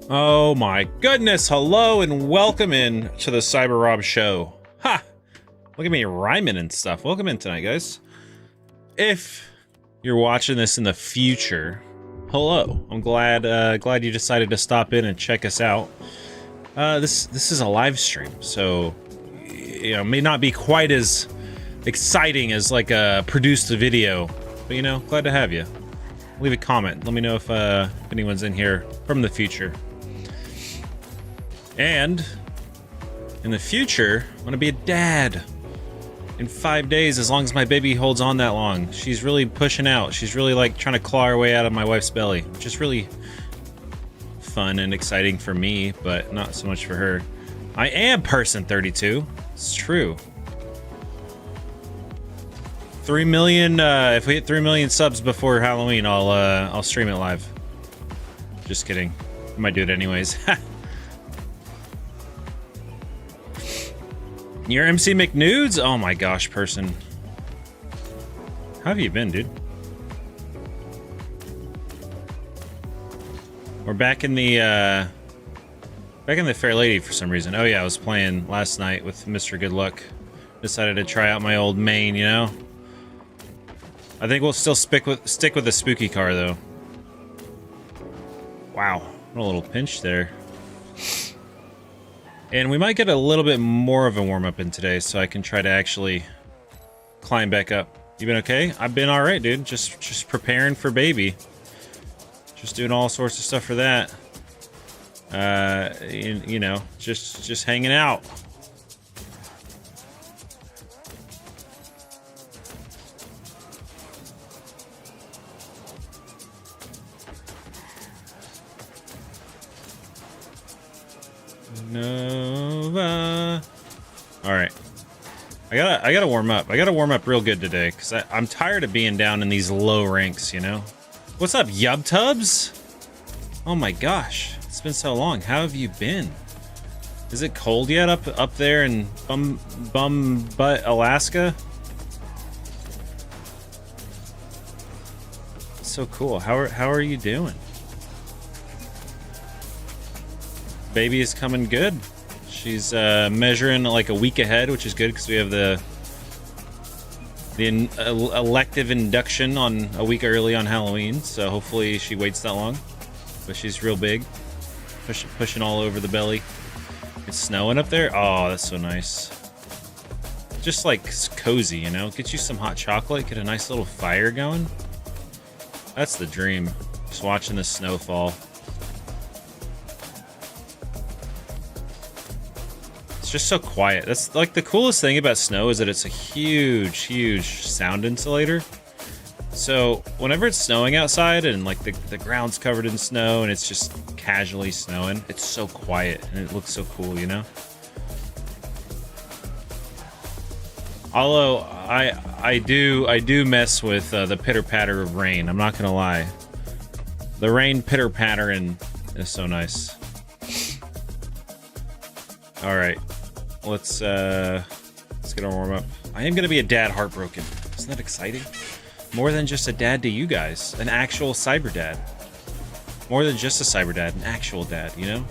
Oh my goodness, hello and welcome in to the Cyber Rob Show. Ha! Look at me rhyming and stuff. Welcome in tonight, guys. If you're watching this in the future, hello. I'm glad you decided to stop in and check us out. This is a live stream, so you know, may not be quite as exciting as like a produced video, but you know, glad to have you. Leave a comment. Let me know if anyone's in here from the future. And in the future, I'm gonna be a dad in 5 days, as long as my baby holds on that long. She's really pushing out. She's really like trying to claw her way out of my wife's belly, which is really fun and exciting for me, but not so much for her. I am person 32. It's true. 3 million. If we hit 3 million subs before Halloween, I'll stream it live. Just kidding. I might do it anyways. You're MC McNudes? Oh my gosh, person. How have you been, dude? We're back in the Fair Lady for some reason. Oh yeah, I was playing last night with Mr. Good Luck. Decided to try out my old main, you know? I think we'll still stick with the spooky car though. Wow, what a little pinch there. And we might get a little bit more of a warm-up in today, so I can try to actually climb back up. You been okay? I've been all right, dude. Just preparing for baby. Just doing all sorts of stuff for that. You know, just hanging out. Nova. All right, I gotta warm up. I gotta warm up real good today because I'm tired of being down in these low ranks. You know, what's up, Yub Tubs? Oh my gosh, it's been so long. How have you been? Is it cold yet up there in bum butt Alaska? So cool. How are you doing? Baby is coming good. She's measuring like a week ahead, which is good because we have the elective induction on a week early on Halloween, so hopefully she waits that long. But she's real big, pushing all over the belly. It's snowing up there. Oh, that's so nice. Just like cozy, you know. Get you some hot chocolate, get a nice little fire going. That's the dream. Just watching the snow fall. It's just so quiet. That's like the coolest thing about snow is that it's a huge sound insulator. So whenever it's snowing outside and like the ground's covered in snow and it's just casually snowing, it's so quiet and it looks so cool, you know? Although I do mess with the pitter patter of rain. I'm not gonna lie. The rain pitter pattering is so nice. All right. Let's get our warm up. I am gonna be a dad heartbroken. Isn't that exciting? More than just a dad to you guys, an actual cyber dad. More than just a cyber dad, an actual dad, you know?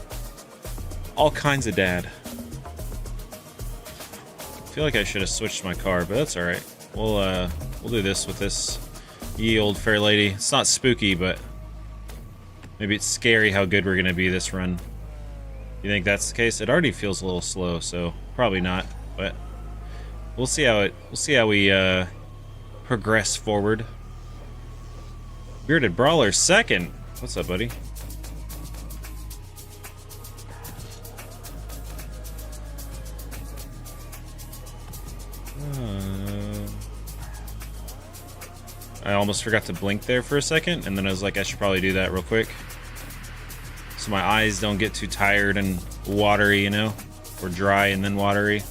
All kinds of dad. I feel like I should have switched my car, but that's all right. We'll do this with this ye old fair lady. It's not spooky, but maybe it's scary how good we're gonna be this run. You think that's the case? It already feels a little slow, so probably not. But we'll see how we progress forward. Bearded Brawler second. What's up, buddy? I almost forgot to blink there for a second, and then I was like, I should probably do that real quick. So my eyes don't get too tired and watery, you know? Or dry and then watery.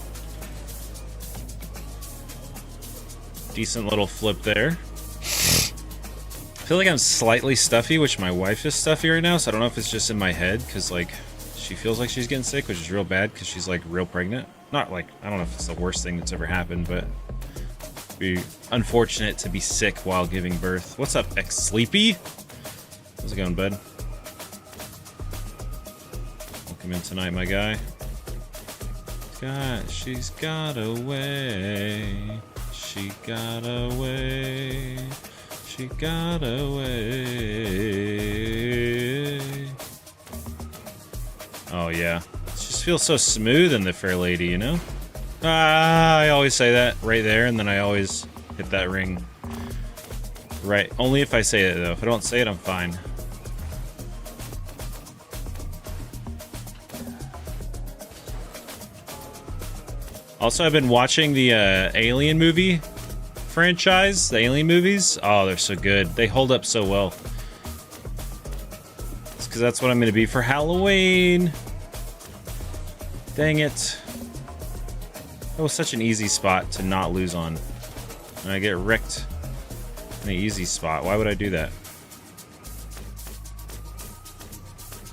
Decent little flip there. I feel like I'm slightly stuffy, which my wife is stuffy right now, so I don't know if it's just in my head, because like, she feels like she's getting sick, which is real bad, because she's like real pregnant. Not like, I don't know if it's the worst thing that's ever happened, but it'd be unfortunate to be sick while giving birth. What's up, ex-sleepy? How's it going, bud? Welcome in tonight, my guy. She's got away. She got away. She got away. Oh, yeah. It just feels so smooth in the Fair Lady, you know? I always say that right there, and then I always hit that ring. Right. Only if I say it, though. If I don't say it, I'm fine. Also, I've been watching the Alien movie franchise, the Alien movies. Oh, they're so good. They hold up so well. It's because that's what I'm going to be for Halloween. Dang it. That was such an easy spot to not lose on. And I get wrecked in an easy spot. Why would I do that?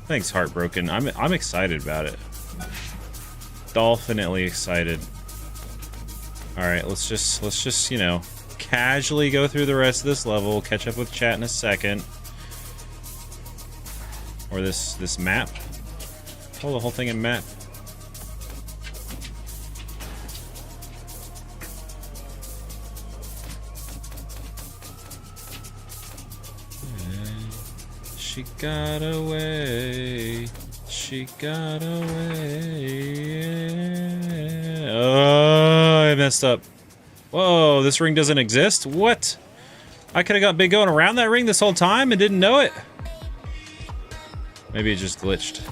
Thing's heartbroken. I'm excited about it. Dolphinitely excited. Alright, let's just, you know, casually go through the rest of this level, catch up with chat in a second. Or this map. Hold the whole thing in map. She got away. She got away. Oh, I messed up. Whoa, this ring doesn't exist? What? I could have been going around that ring this whole time and didn't know it? Maybe it just glitched.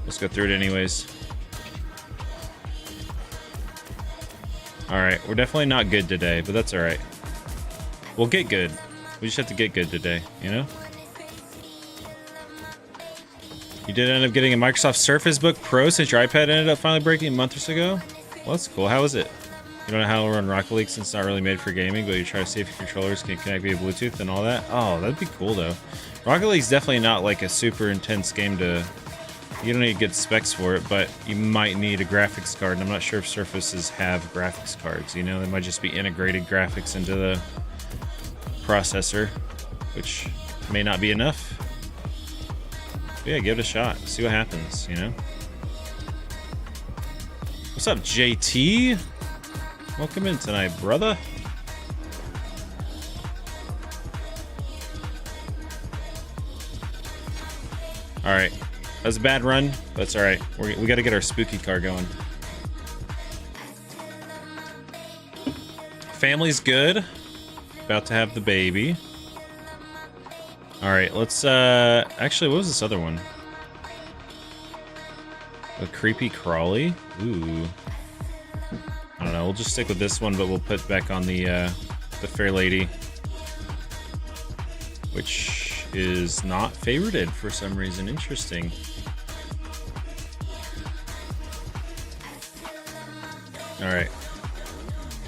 Let's go through it anyways. Alright, we're definitely not good today, but that's alright. We'll get good. We just have to get good today, you know? You did end up getting a Microsoft Surface Book Pro since your iPad ended up finally breaking a month or so ago? Well, that's cool. How is it? You don't know how to run Rocket League since it's not really made for gaming, but you try to see if your controllers can connect via Bluetooth and all that? Oh, that'd be cool, though. Rocket League's definitely not like a super intense game to... You don't need good specs for it, but you might need a graphics card, and I'm not sure if Surfaces have graphics cards, you know? They might just be integrated graphics into the processor, which may not be enough. But yeah, give it a shot. See what happens, you know? What's up, JT? Welcome in tonight, brother. Alright. That was a bad run, but that's alright. We gotta get our spooky car going. Family's good. About to have the baby. Alright, let's, actually, what was this other one? A creepy crawly? Ooh. I don't know, we'll just stick with this one, but we'll put back on the Fair Lady. Which is not favorited for some reason. Interesting. Alright.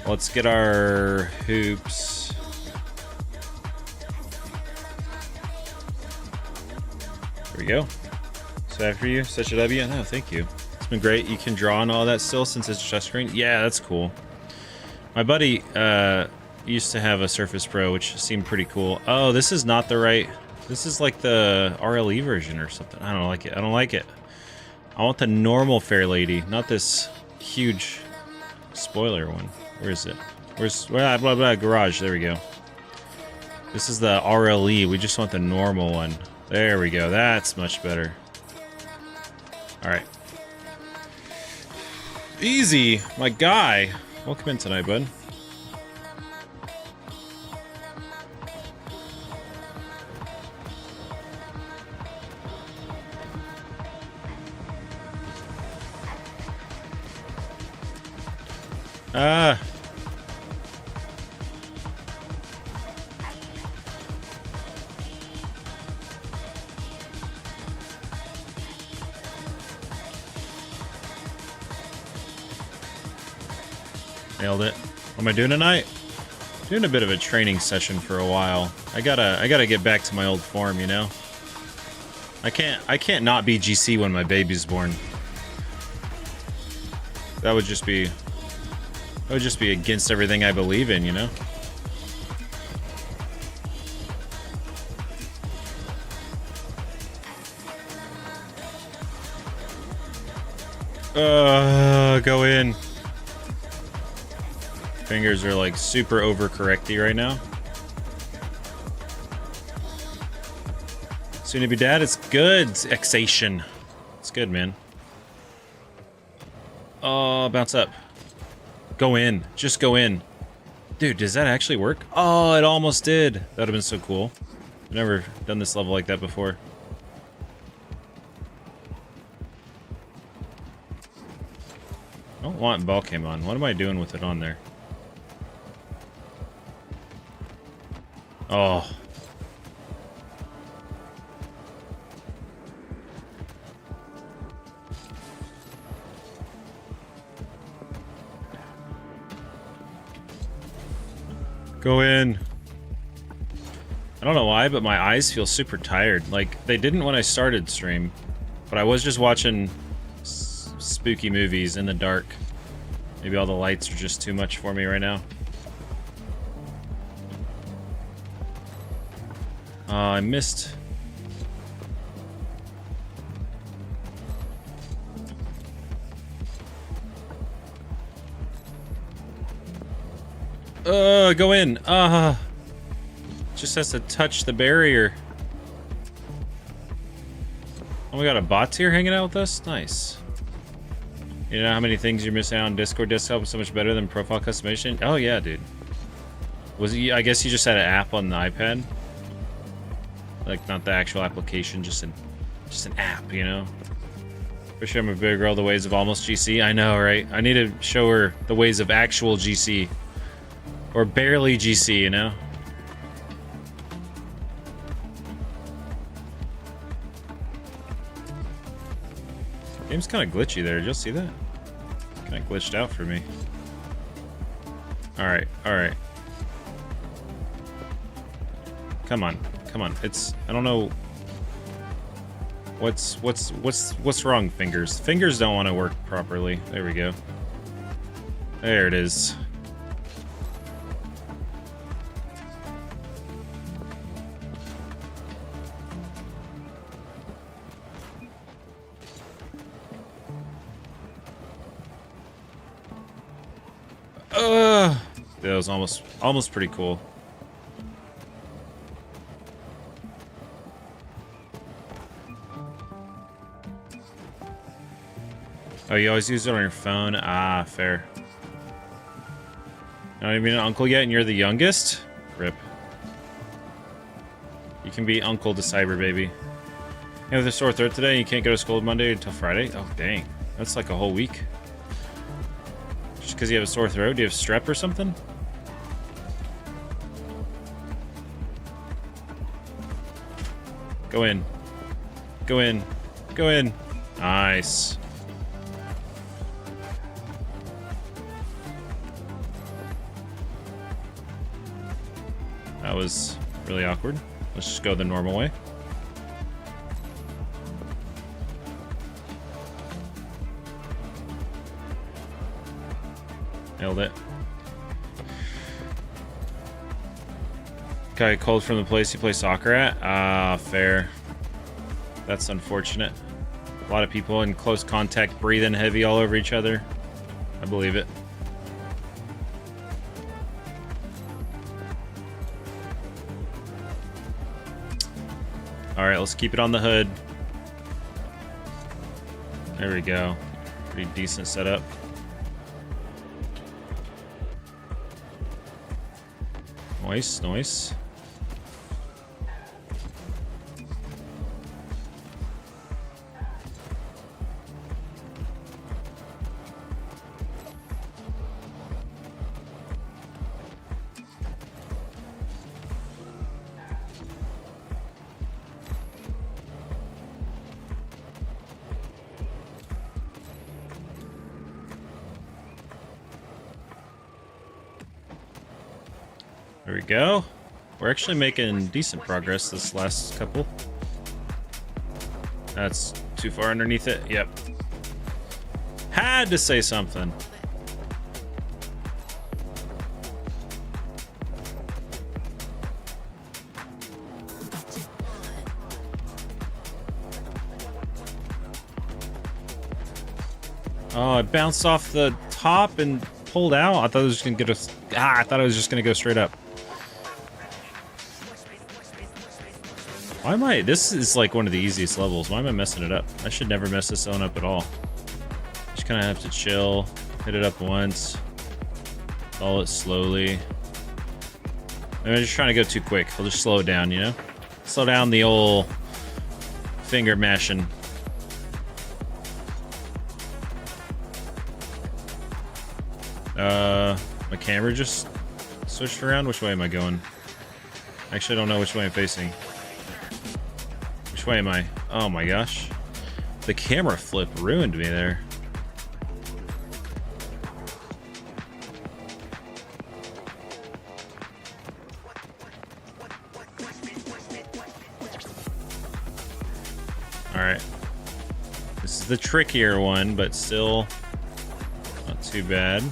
Let's get our hoops. There we go. So after you, such a W. No, thank you. It's been great. You can draw and all that still since it's touchscreen. Yeah, that's cool. My buddy used to have a Surface Pro, which seemed pretty cool. Oh, this is not the right... This is like the RLE version or something. I don't like it. I don't like it. I want the normal Fair Lady, not this huge spoiler one. Where is it? Where's... Blah, blah, blah, garage. There we go. This is the RLE. We just want the normal one. There we go. That's much better. Alright. Easy, my guy. Welcome in tonight, bud. Nailed it. What am I doing tonight? Doing a bit of a training session for a while. I gotta get back to my old form, you know? I can't not be GC when my baby's born. That would just be against everything I believe in, you know? Go in. Fingers are like super overcorrecty right now. Soon to be dad, it's good. Exation. It's good, man. Oh, bounce up. Go in. Just go in. Dude, does that actually work? Oh, it almost did. That would have been so cool. I've never done this level like that before. I don't want ball came on. What am I doing with it on there? Oh. Go in. I don't know why, but my eyes feel super tired. Like, they didn't when I started stream, but I was just watching spooky movies in the dark. Maybe all the lights are just too much for me right now. I missed. Go in. Just has to touch the barrier. Oh, we got a bot here hanging out with us? Nice. You know how many things you're missing out on Discord desktop is so much better than profile customization? Oh yeah, dude. Was he, I guess you just had an app on the iPad? Like, not the actual application, just an app, you know? For sure I'm a big girl the ways of almost GC. I know, right? I need to show her the ways of actual GC. Or barely GC, you know? Game's kind of glitchy there. Did you see that? Kind of glitched out for me. Alright, alright. Come on, come on. It's, I don't know. What's wrong, fingers? Fingers don't want to work properly. There we go. There it is. That was almost pretty cool. Oh, you always use it on your phone? Ah, fair. Not even an uncle yet, and you're the youngest? Rip. You can be uncle to Cyber Baby. You have a sore throat today, and you can't go to school Monday until Friday? Oh, dang. That's like a whole week. Just because you have a sore throat? Do you have strep or something? Go in. Go in. Go in. Nice. That was really awkward. Let's just go the normal way. Nailed it. Guy cold from the place you play soccer at? Ah, fair. That's unfortunate. A lot of people in close contact breathing heavy all over each other. I believe it. Alright, let's keep it on the hood. There we go. Pretty decent setup. Nice, nice. There we go. We're actually making decent progress this last couple. That's too far underneath it. Yep. Had to say something. Oh, it bounced off the top and pulled out. I thought it was just gonna get us. I thought it was just gonna go straight up. Why am I? This is like one of the easiest levels. Why am I messing it up? I should never mess this one up at all. Just kind of have to chill, hit it up once, follow it slowly. I'm just trying to go too quick. I'll just slow it down, you know? Slow down the old finger mashing. My camera just switched around. Which way am I going? Actually, I don't know which way I'm facing. Which way am I? Oh my gosh. The camera flip ruined me there. Alright. This is the trickier one, but still not too bad.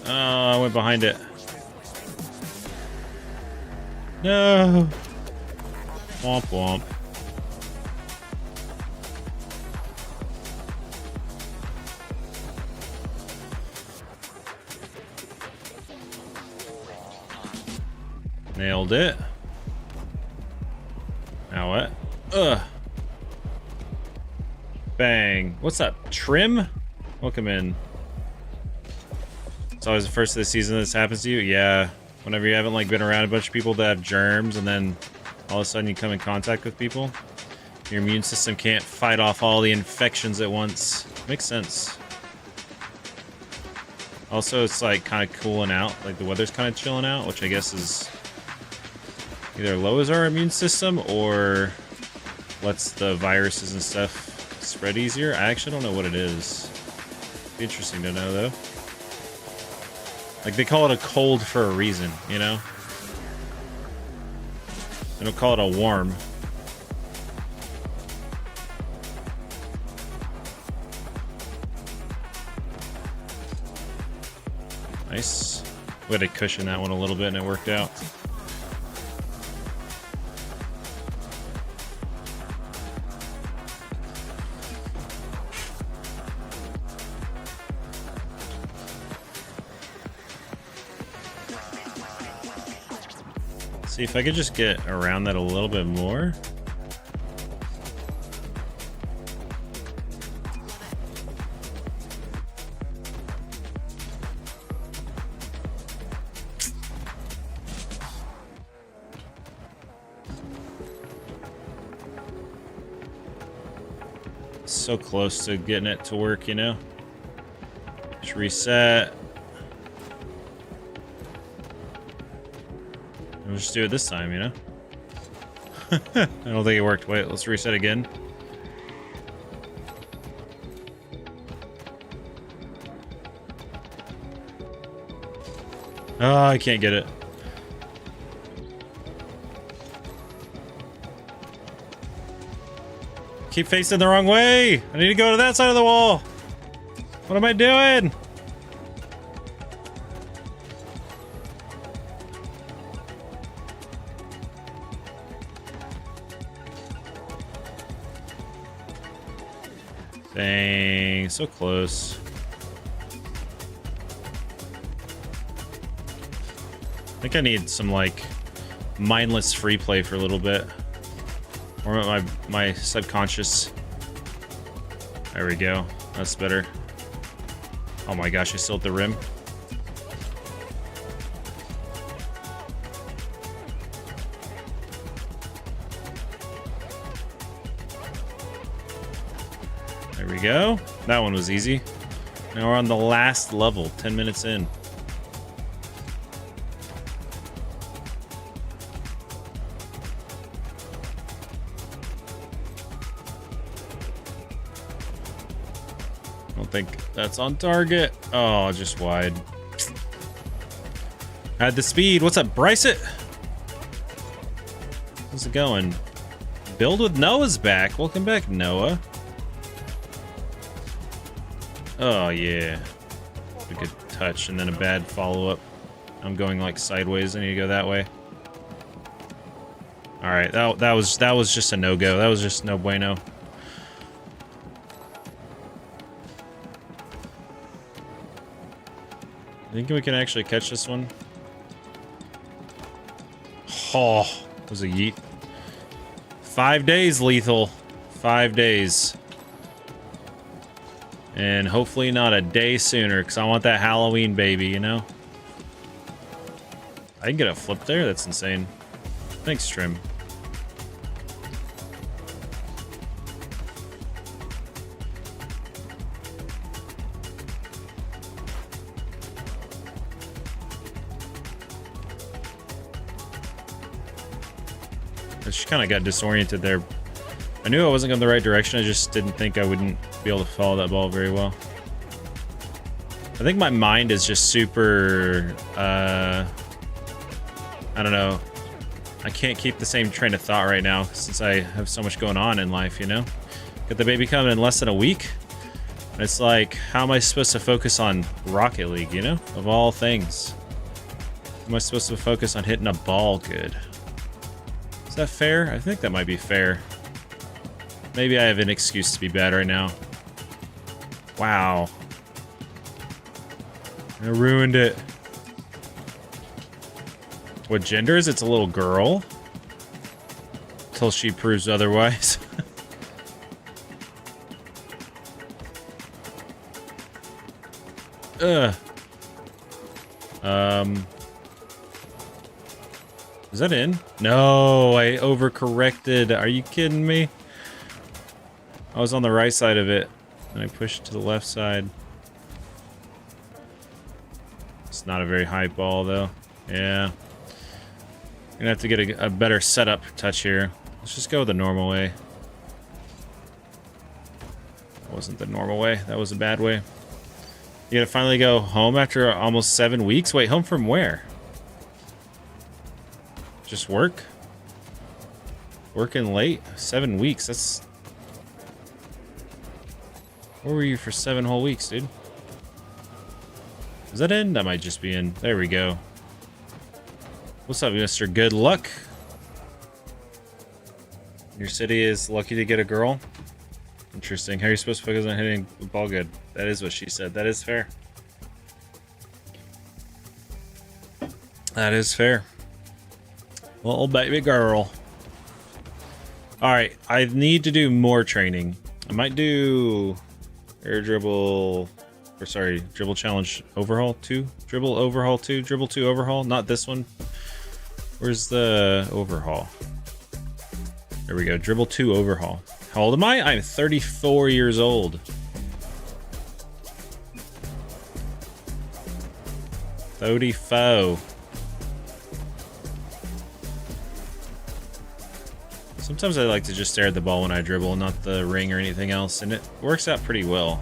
Oh, I went behind it. No. Womp womp. Nailed it. Now what? Ugh. Bang. What's up? Trim? Welcome in. It's always the first of the season this happens to you? Yeah. Whenever you haven't like been around a bunch of people that have germs and then all of a sudden you come in contact with people, your immune system can't fight off all the infections at once. Makes sense. Also, it's like kind of cooling out. Like the weather's kind of chilling out, which I guess is either lowers our immune system or lets the viruses and stuff spread easier. I actually don't know what it is. Be interesting to know though. Like, they call it a cold for a reason, you know? They don't call it a warm. Nice. We had to cushion that one a little bit and it worked out. See if I could just get around that a little bit more. So close to getting it to work, you know? Just reset. We'll just do it this time, you know? I don't think it worked. Wait, let's reset again. Oh, I can't get it. Keep facing the wrong way. I need to go to that side of the wall. What am I doing? Dang, so close. I think I need some like mindless free play for a little bit. Or my subconscious. There we go. That's better. Oh my gosh, I still at the rim. There we go. That one was easy. Now we're on the last level, 10 minutes in. I don't think that's on target. Oh, just wide. Had the speed. What's up, Bryce it? How's it going? Build with Noah's back. Welcome back, Noah. Oh, yeah. A good touch and then a bad follow-up. I'm going like sideways. I need to go that way. All right, that was just a no-go. That was just no bueno. Think we can actually catch this one? Oh, that was a yeet. 5 days, lethal. 5 days. And hopefully not a day sooner, because I want that Halloween baby, you know? I can get a flip there? That's insane. Thanks, Trim. I just kind of got disoriented there. I knew I wasn't going the right direction. I just didn't think I wouldn't be able to follow that ball very well. I think my mind is just super, I don't know. I can't keep the same train of thought right now since I have so much going on in life, you know? Got the baby coming in less than a week. It's like, how am I supposed to focus on Rocket League, you know? Of all things. How am I supposed to focus on hitting a ball good? Is that fair? I think that might be fair. Maybe I have an excuse to be bad right now. Wow. I ruined it. What gender is it? It's a little girl. Until she proves otherwise. Ugh. Is that in? No, I overcorrected. Are you kidding me? I was on the right side of it, and I pushed to the left side. It's not a very high ball, though. Yeah. I'm gonna have to get a better setup touch here. Let's just go the normal way. That wasn't the normal way. That was a bad way. You gotta finally go home after almost 7 weeks? Wait, home from where? Just work? Working late? 7 weeks, that's... Where were you for 7 whole weeks, dude? Is that in? That might just be in. There we go. What's up, Mr. Good Luck? Your city is lucky to get a girl? Interesting. How are you supposed to focus on hitting the ball good? That is what she said. That is fair. That is fair. Little baby girl. Alright, I need to do more training. I might do air dribble, or sorry, dribble challenge overhaul 2? Dribble overhaul 2? Dribble 2 overhaul? Not this one. Where's the overhaul? There we go. Dribble 2 overhaul. How old am I? I'm 34 years old. 34. Sometimes I like to just stare at the ball when I dribble, not the ring or anything else, and it works out pretty well.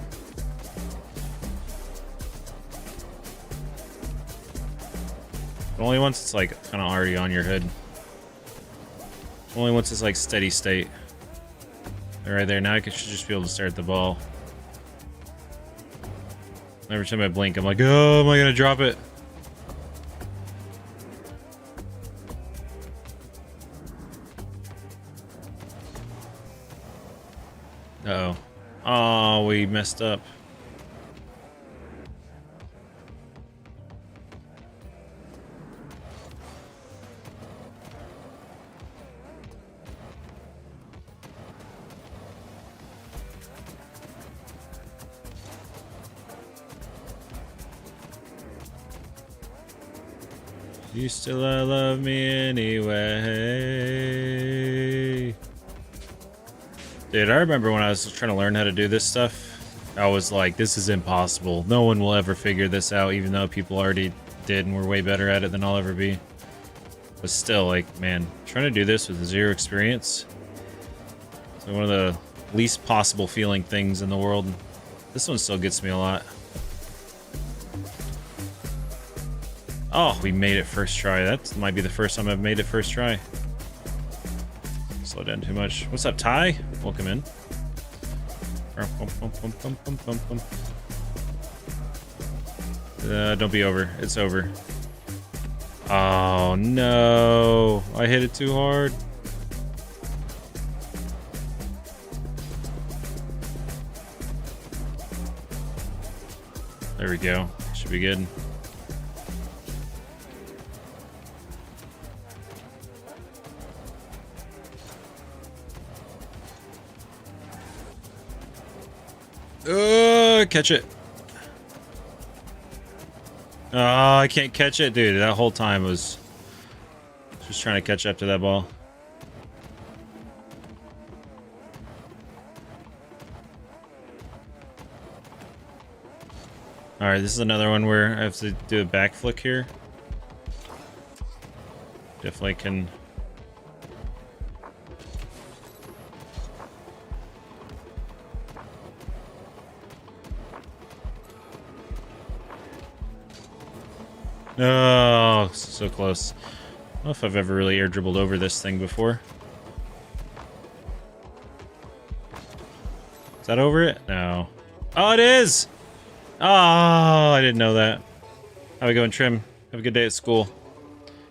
But only once it's like kind of already on your head. Only once it's like steady state. Right there, now I should just be able to stare at the ball. Every time I blink, I'm like, oh, am I gonna drop it? Uh-oh. Oh, we messed up. You still love me anyway. Dude, I remember when I was trying to learn how to do this stuff, I was like, this is impossible. No one will ever figure this out, even though people already did and were way better at it than I'll ever be. But still, like, man, trying to do this with zero experience. It's one of the least possible feeling things in the world. This one still gets me a lot. Oh, we made it first try. That might be the first time I've made it first try. Slow down too much. What's up, Ty? Welcome in. Don't be over. It's over. Oh, no. I hit it too hard. There we go. Should be good. Catch it. Oh, I can't catch it, dude. That whole time was just trying to catch up to that ball. All right, this is another one where I have to do a back flick here. Definitely can. Oh, so close. I don't know if I've ever really air dribbled over this thing before. Is that over it? No. Oh, it is! Oh, I didn't know that. How we going, Trim? Have a good day at school.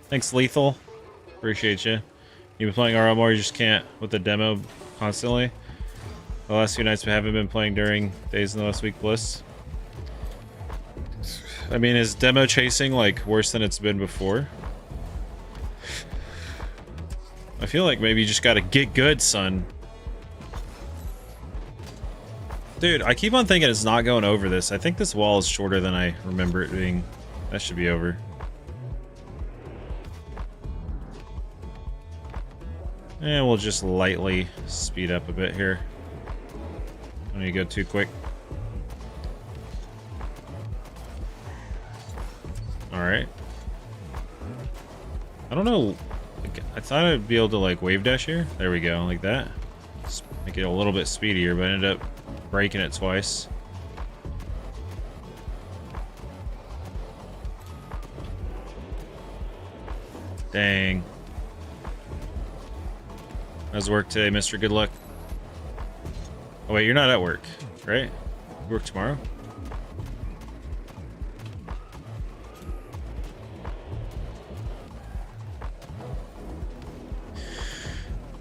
Thanks, Lethal. Appreciate you. You've been playing RL more, you just can't with the demo constantly. The last few nights we haven't been playing during days in the last week, Bliss. I mean, is demo chasing like worse than it's been before? I feel like maybe you just gotta get good, son. Dude, I keep on thinking it's not going over this. I think this wall is shorter than I remember it being. That should be over. And we'll just lightly speed up a bit here. Don't need to go too quick. Alright. I don't know. I thought I'd be able to like wave dash here. There we go, like that. Just make it a little bit speedier, but I ended up breaking it twice. Dang. How's work today, Mr. Good Luck? Oh wait, you're not at work, right? You work tomorrow?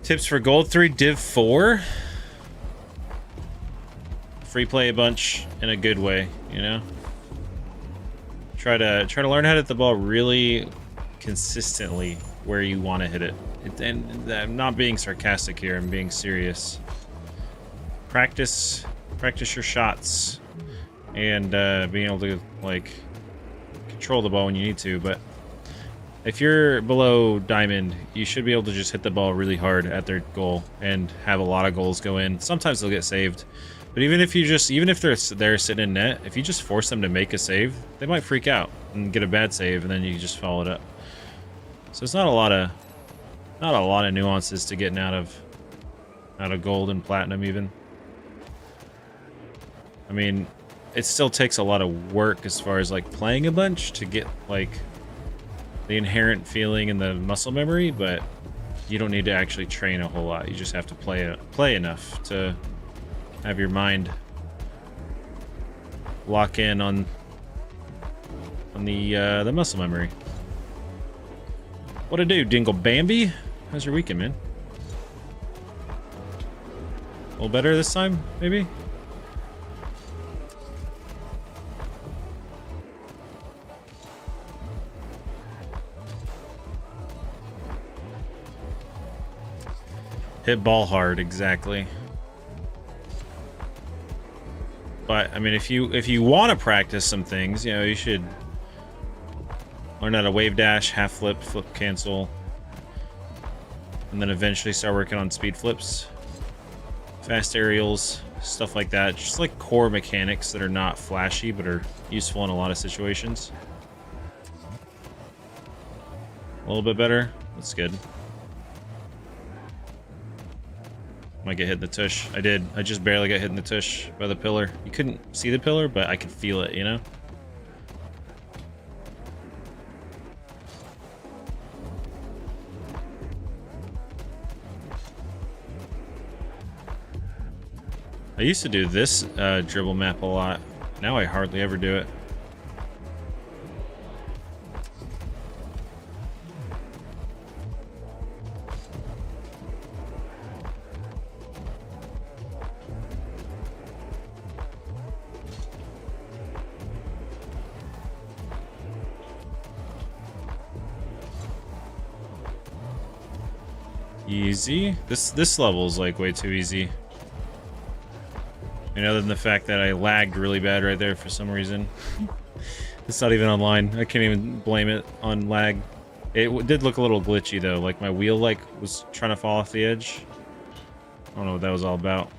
Tips for Gold 3 Div 4? Free play a bunch in a good way, you know? Try to learn how to hit the ball really consistently where you want to hit it. And I'm not being sarcastic here, I'm being serious. Practice your shots and being able to like control the ball when you need to, but if you're below diamond, you should be able to just hit the ball really hard at their goal and have a lot of goals go in. Sometimes they'll get saved, but even if they're sitting in net, if you just force them to make a save, they might freak out and get a bad save, and then you just follow it up. So it's not a lot of nuances to getting out of gold and platinum even. I mean, it still takes a lot of work as far as like playing a bunch to get like the inherent feeling and the muscle memory, but you don't need to actually train a whole lot. You just have to play enough to have your mind lock in on the muscle memory. What to do, Dingle Bambi? How's your weekend, man? A little better this time, maybe? Hit ball hard, exactly. But I mean, if you want to practice some things, you know, you should learn how to wave dash, half flip, flip cancel, and then eventually start working on speed flips, fast aerials, stuff like that. Just like core mechanics that are not flashy but are useful in a lot of situations. A little bit better. That's good. Might get hit in the tush. I did. I just barely got hit in the tush by the pillar. You couldn't see the pillar, but I could feel it, you know? I used to do this dribble map a lot. Now I hardly ever do it. Easy. This level is like way too easy. And other than the fact that I lagged really bad right there for some reason. It's not even online. I can't even blame it on lag. It did look a little glitchy though, like my wheel like was trying to fall off the edge. I don't know what that was all about.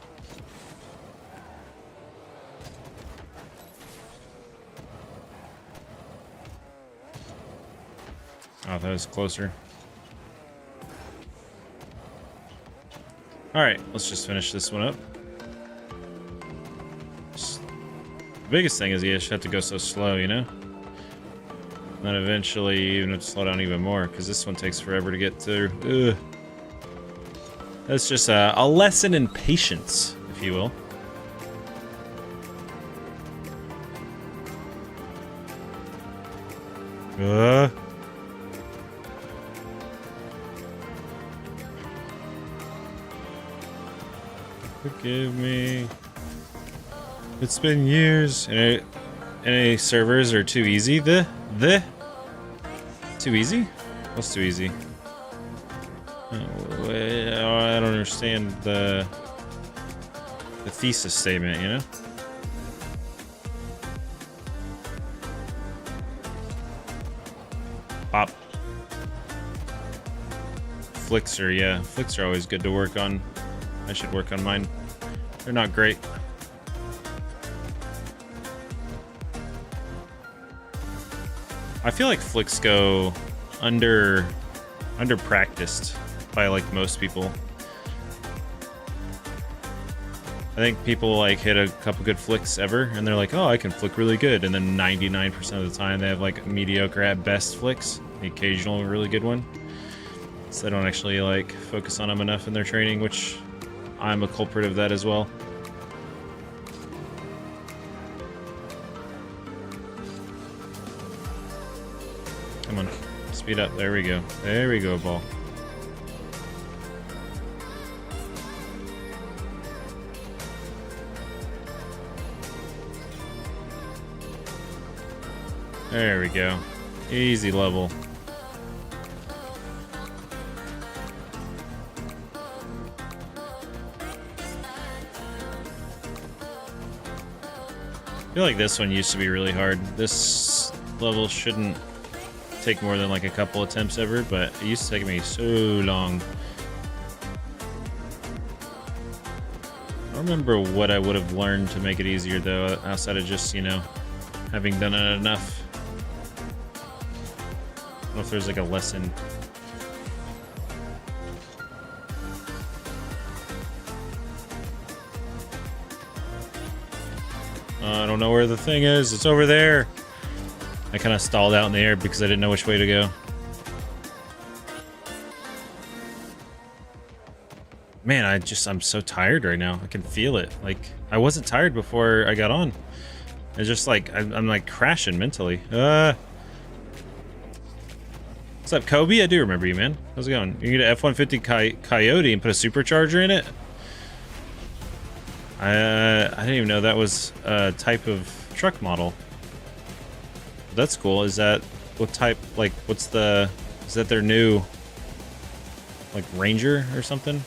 Oh, that was closer. Alright, let's just finish this one up. The biggest thing is you just have to go so slow, you know? And then eventually you even have to slow down even more, because this one takes forever to get through. Ugh. That's just a lesson in patience, if you will. Forgive me. It's been years. Any servers are too easy? Too easy? What's too easy? Oh, I don't understand the thesis statement, you know? Pop. Flicks are always good to work on. I should work on mine. They're not great. I feel like flicks go under practiced by like most people. I think people like hit a couple good flicks ever and they're like, oh, I can flick really good, and then 99% of the time they have like mediocre at best flicks, the occasional really good one. So they don't actually like focus on them enough in their training, which I'm a culprit of that as well. Come on, speed up. There we go. There we go, ball. There we go. Easy level. I feel like this one used to be really hard. This level shouldn't take more than like a couple attempts ever, but it used to take me so long. I don't remember what I would have learned to make it easier though, outside of just, you know, having done it enough. I don't know if there's like a lesson. I don't know where the thing is. It's over there. I kind of stalled out in the air because I didn't know which way to go. Man, I'm so tired right now. I can feel it. Like, I wasn't tired before I got on. It's just like, I'm like crashing mentally. What's up, Kobe? I do remember you, man. How's it going? You can get an F-150 Coyote and put a supercharger in it? I didn't even know that was a type of truck model. That's cool. Is that what type, like, is that their new, like, Ranger or something?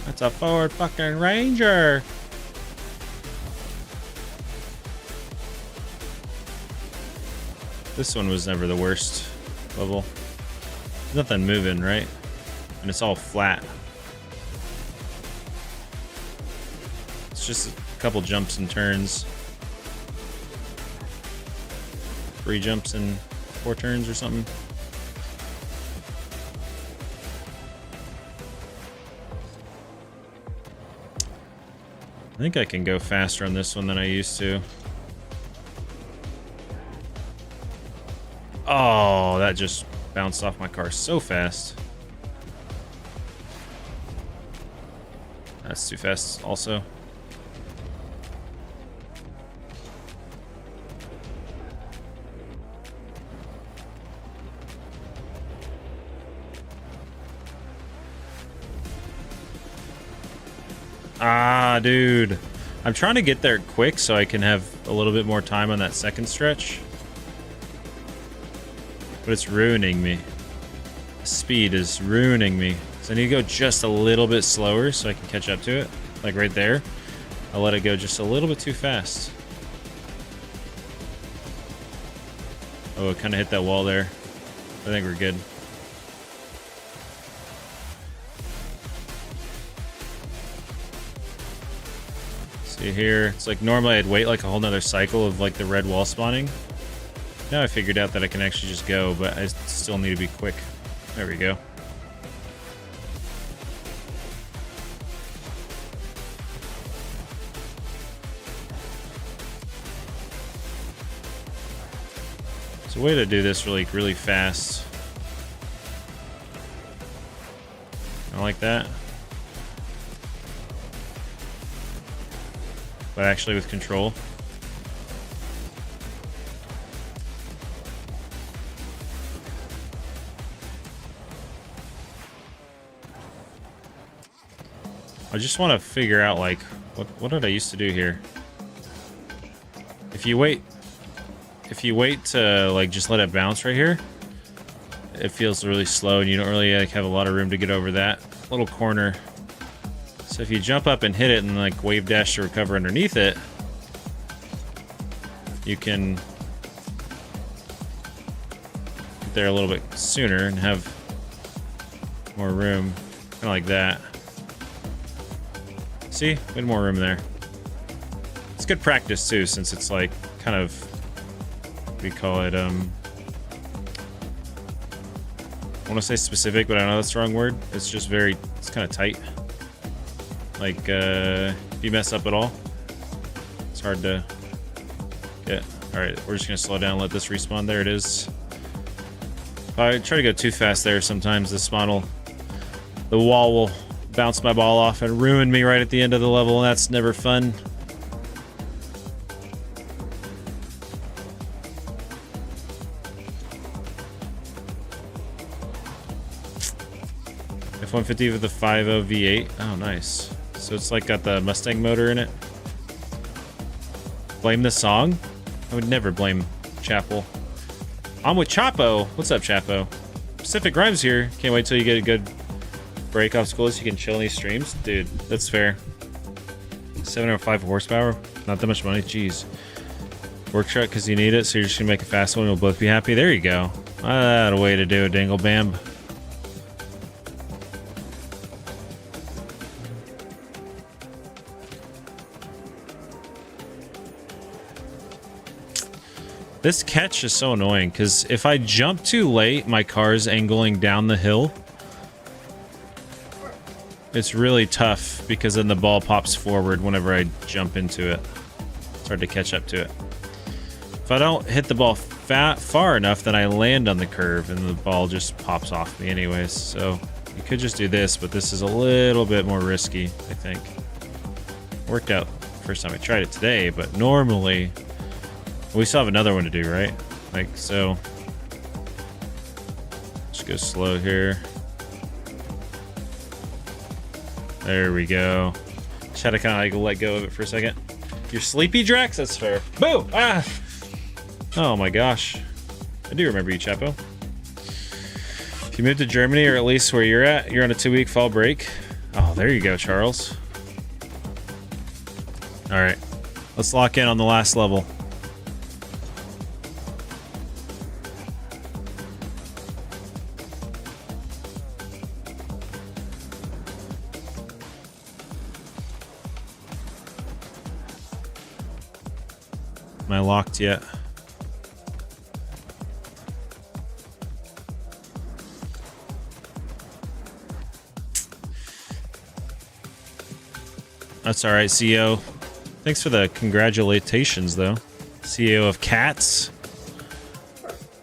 That's a Ford fucking Ranger. This one was never the worst level. There's nothing moving, right? And it's all flat. It's just a couple jumps and turns. 3 jumps and 4 turns or something. I think I can go faster on this one than I used to. Oh, that just bounced off my car so fast. That's too fast also. Ah, dude. I'm trying to get there quick so I can have a little bit more time on that second stretch. But it's ruining me. speed is ruining me. So I need to go just a little bit slower so I can catch up to it. Like right there. I'll let it go just a little bit too fast. Oh, it kind of hit that wall there. I think we're good. See here, it's like normally I'd wait like a whole nother cycle of like the red wall spawning. Now I figured out that I can actually just go, but I still need to be quick. There we go. It's a way to do this really fast. I like that. But actually with control. I just want to figure out like what did I used to do here? If you wait to like just let it bounce right here, it feels really slow and you don't really like have a lot of room to get over that little corner. So if you jump up and hit it and like wave dash to recover underneath it, you can get there a little bit sooner and have more room, kind of like that. See, we had more room there. It's good practice too, since it's like kind of, we call it, I want to say specific, but I know that's the wrong word. It's just very, it's kind of tight. Like, if you mess up at all, it's hard to get. Alright, we're just going to slow down and let this respawn. There it is. If I try to go too fast there, sometimes the wall will bounce my ball off and ruin me right at the end of the level, and that's never fun. F-150 with the 5.0 V8. Oh, nice. So it's like got the Mustang motor in it. Blame the song? I would never blame Chapel. I'm with Chapo. What's up, Chapo? Pacific Rhymes here. Can't wait till you get a good break off school so you can chill in these streams. Dude, that's fair. 705 horsepower. Not that much money. Jeez. Work truck because you need it, so you're just going to make a fast one. We'll both be happy. There you go. What a way to do it, Dingle Bam. This catch is so annoying because if I jump too late, my car's angling down the hill. It's really tough because then the ball pops forward whenever I jump into it. It's hard to catch up to it. If I don't hit the ball far enough, then I land on the curve and the ball just pops off me anyways. So you could just do this, but this is a little bit more risky, I think. Worked out first time I tried it today, but normally... We still have another one to do, right? Like, so... Just go slow here. There we go. Just had to kind of like let go of it for a second. You're sleepy, Drax? That's fair. Boo! Ah! Oh my gosh. I do remember you, Chapo. If you move to Germany, or at least where you're at, you're on a 2-week fall break. Oh, there you go, Charles. Alright. Let's lock in on the last level. Am I locked yet? That's alright, CEO. Thanks for the congratulations, though. CEO of Cats.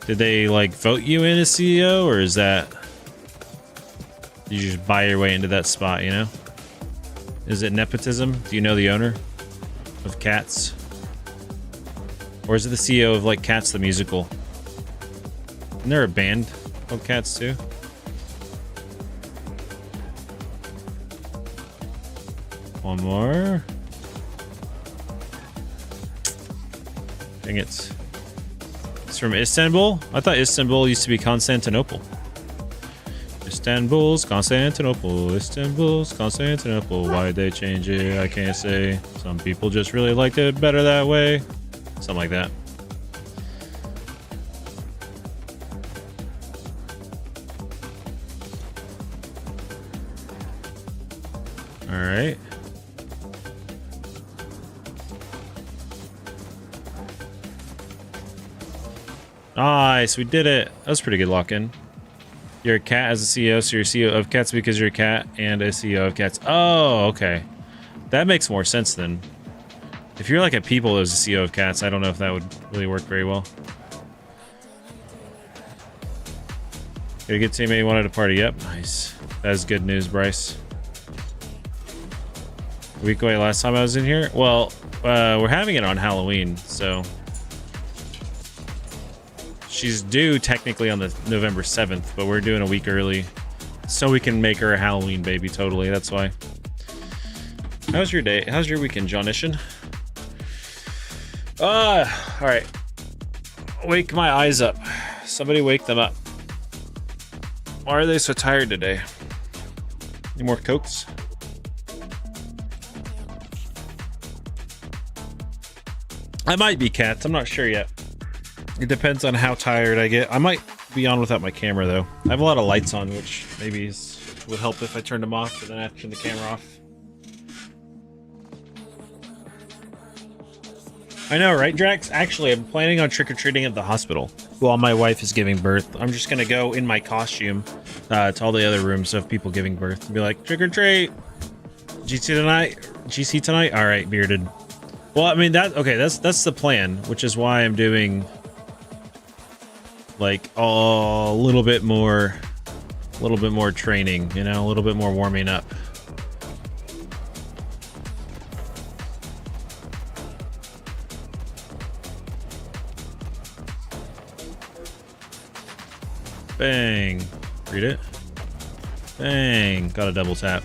Did they, like, vote you in as CEO, or is that... Did you just buy your way into that spot, you know? Is it nepotism? Do you know the owner of Cats? Or is it the CEO of, like, Cats the Musical? Isn't there a band called Cats, too? One more. Dang it. It's from Istanbul? I thought Istanbul used to be Constantinople. Istanbul's Constantinople. Istanbul's Constantinople. Why'd they change it? I can't say. Some people just really liked it better that way. Something like that. All right. Nice, we did it. That was pretty good lock-in. You're a cat as a CEO, so you're CEO of cats because you're a cat and a CEO of cats. Oh, okay. That makes more sense then. If you're like a people as a CEO of cats, I don't know if that would really work very well. Got a good teammate you wanted to party. Yep, nice. That's good news, Bryce. A week away last time I was in here? Well, we're having it on Halloween, so... She's due technically on the November 7th, but we're doing a week early so we can make her a Halloween baby. Totally, that's why. How's your day? How's your weekend, John Ishin? All right. Wake my eyes up. Somebody wake them up. Why are they so tired today? Any more Cokes? I might be cats. I'm not sure yet. It depends on how tired I get. I might be on without my camera, though. I have a lot of lights on, which maybe would help if I turned them off, but then I have to turn the camera off. I know, right, Drax? Actually, I'm planning on trick-or-treating at the hospital while my wife is giving birth. I'm just going to go in my costume to all the other rooms of people giving birth and be like, trick-or-treat! GC tonight? GC tonight? All right, bearded. Well, I mean, that's the plan, which is why I'm doing... like a little bit more training, you know, a little bit more warming up. Bang. Read it. Bang. Got a double tap.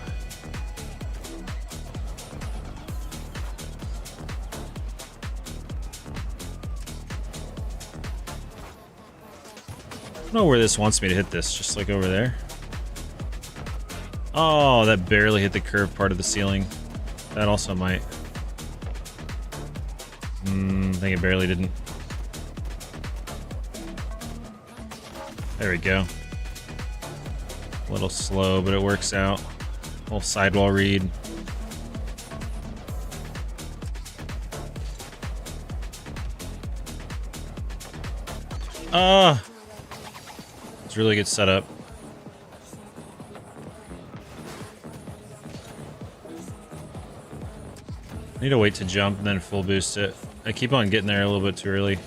I don't know where this wants me to hit this, just like over there. Oh, that barely hit the curved part of the ceiling. That also might. I think it barely didn't. There we go. A little slow, but it works out. Little sidewall read. It's really good setup. I need to wait to jump and then full boost it. I keep on getting there a little bit too early.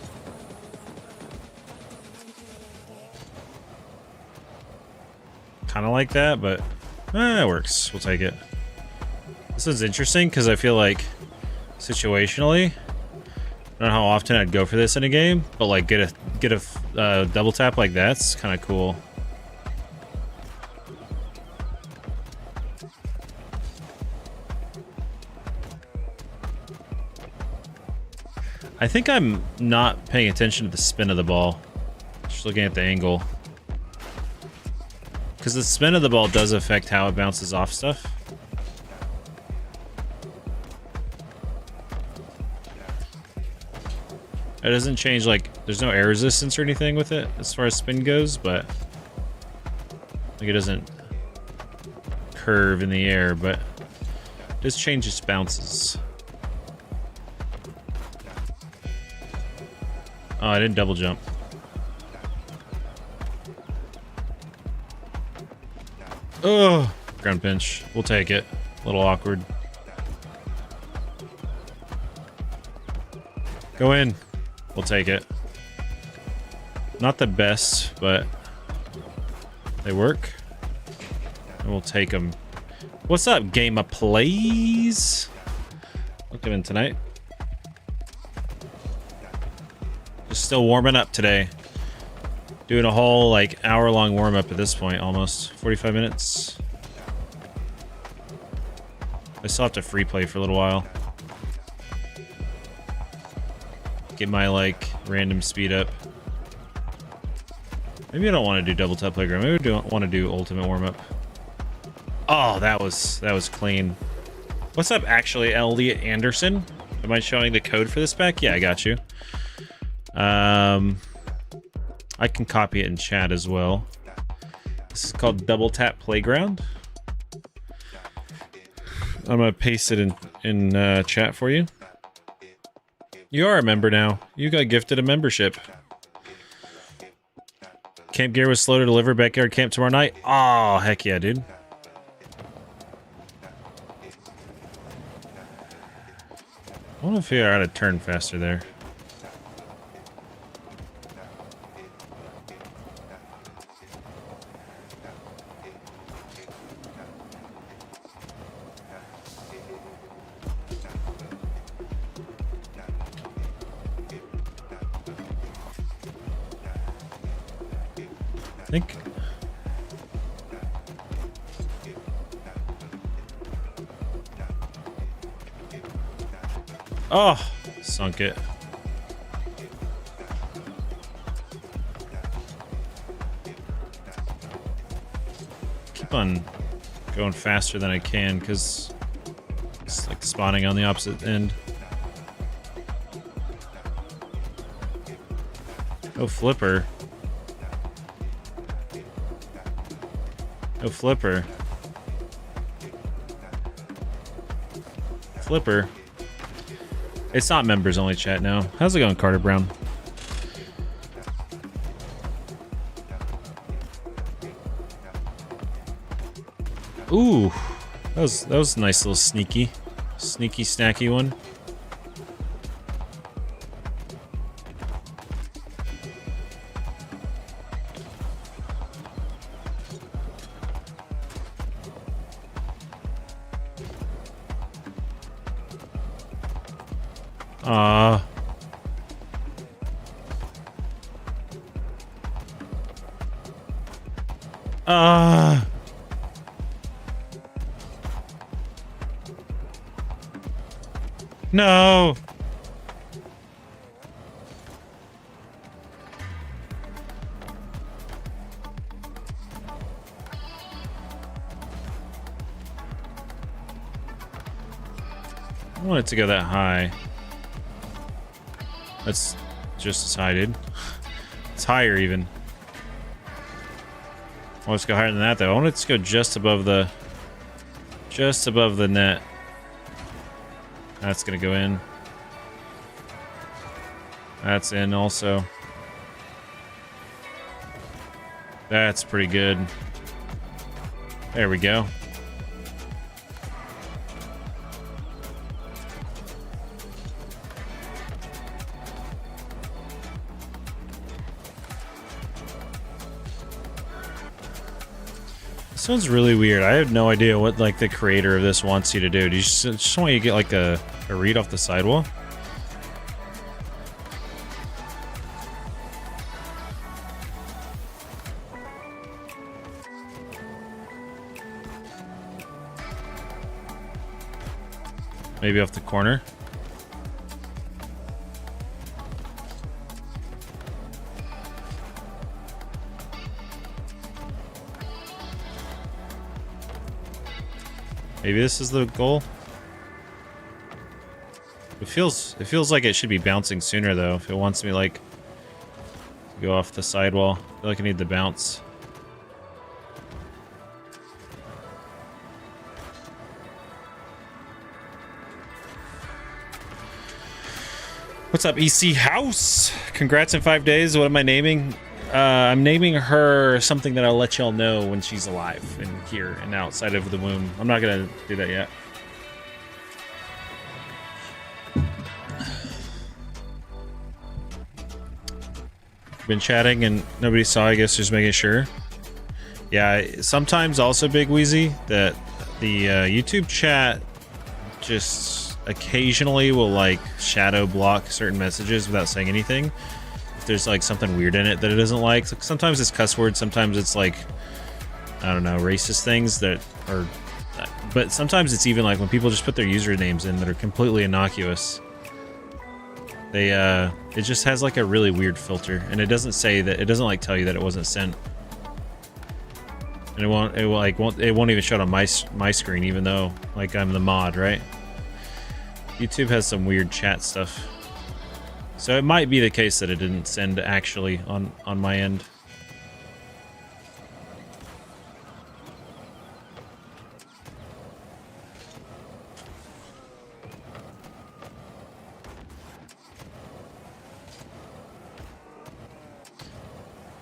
Kind of like that, but it works. We'll take it. This is interesting because I feel like situationally, I don't know how often I'd go for this in a game, but like get a double tap like that's kind of cool. I think I'm not paying attention to the spin of the ball. Just looking at the angle. Because the spin of the ball does affect how it bounces off stuff. It doesn't change, like, there's no air resistance or anything with it as far as spin goes, but like it doesn't curve in the air, but it does change its bounces. Oh, I didn't double jump. Oh, ground pinch. We'll take it. A little awkward. Go in. We'll take it. Not the best, but they work. And we'll take them. What's up, Game of Plays? Welcome in tonight. Just still warming up today. Doing a whole like hour-long warm-up at this point, almost 45 minutes. I still have to free play for a little while. Get my like random speed up. Maybe I don't want to do double tap playground. Maybe I don't want to do ultimate warm up. Oh, that was clean. What's up, actually, Elliot Anderson? Am I showing the code for this pack? Yeah, I got you. I can copy it in chat as well. This is called Double Tap Playground. I'm gonna paste it in chat for you. You are a member now. You got gifted a membership. Camp gear was slow to deliver. Backyard camp tomorrow night. Oh, heck yeah, dude. I want to figure out how to turn faster there. I think... Oh, sunk it. Keep on going faster than I can because it's like spawning on the opposite end. Oh, flipper. Oh, flipper. Flipper. It's not members only chat now. How's it going, Carter Brown? Ooh, that was a nice little sneaky snacky one. No. I want it to go that high. That's just as high, dude. It's higher even. I want it to go higher than that though. I want it to go just above the net. That's gonna go in. That's in also. That's pretty good. There we go. This one's really weird. I have no idea what like the creator of this wants you to do. Do you just want you to get like a read off the sidewall? Maybe off the corner. Maybe this is the goal. It feels like it should be bouncing sooner though. If it wants me like to go off the sidewall, I feel like I need the bounce. What's up, EC House? Congrats in 5 days. What am I naming? I'm naming her something that I'll let y'all know when she's alive and here and outside of the womb. I'm not gonna do that yet. Been chatting and nobody saw, I guess, just making sure. Yeah, sometimes also, Big Wheezy, that the YouTube chat just occasionally will like shadow block certain messages without saying anything. If there's like something weird in it that it doesn't like. Sometimes it's cuss words, sometimes it's like, I don't know, racist things that are, but sometimes it's even like when people just put their usernames in that are completely innocuous. it just has like a really weird filter, and it doesn't say that, it doesn't like tell you that it wasn't sent. And it won't even show it on my screen, even though like I'm the mod, right? YouTube has some weird chat stuff. So it might be the case that it didn't send actually on my end.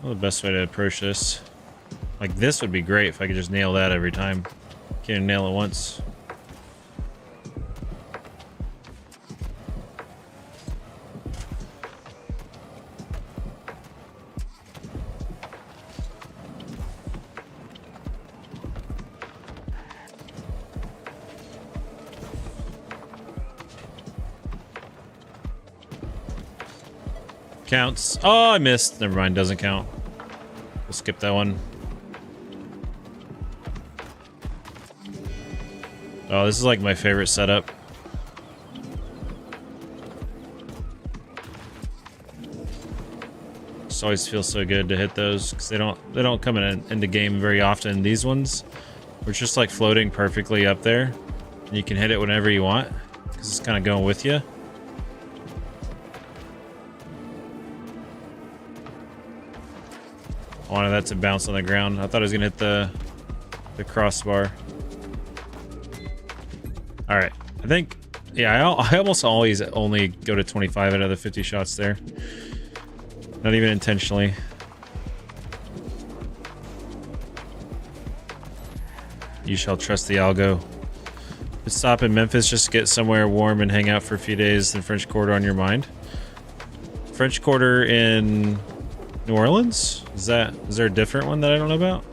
Well, the best way to approach this, like this would be great if I could just nail that every time. Can't nail it once. Counts. Oh, I missed. Never mind, doesn't count. We'll skip that one. Oh, this is like my favorite setup. Just always feels so good to hit those because they don't come into game very often. These ones, where it's just like floating perfectly up there, and you can hit it whenever you want because it's kind of going with you. I wanted that to bounce on the ground. I thought I was gonna hit the crossbar. All right, I think, yeah, I almost always only go to 25 out of the 50 shots there. Not even intentionally. You shall trust the algo. Let's stop in Memphis just to get somewhere warm and hang out for a few days. Then French Quarter on your mind. French Quarter in New Orleans? Is there a different one that I don't know about?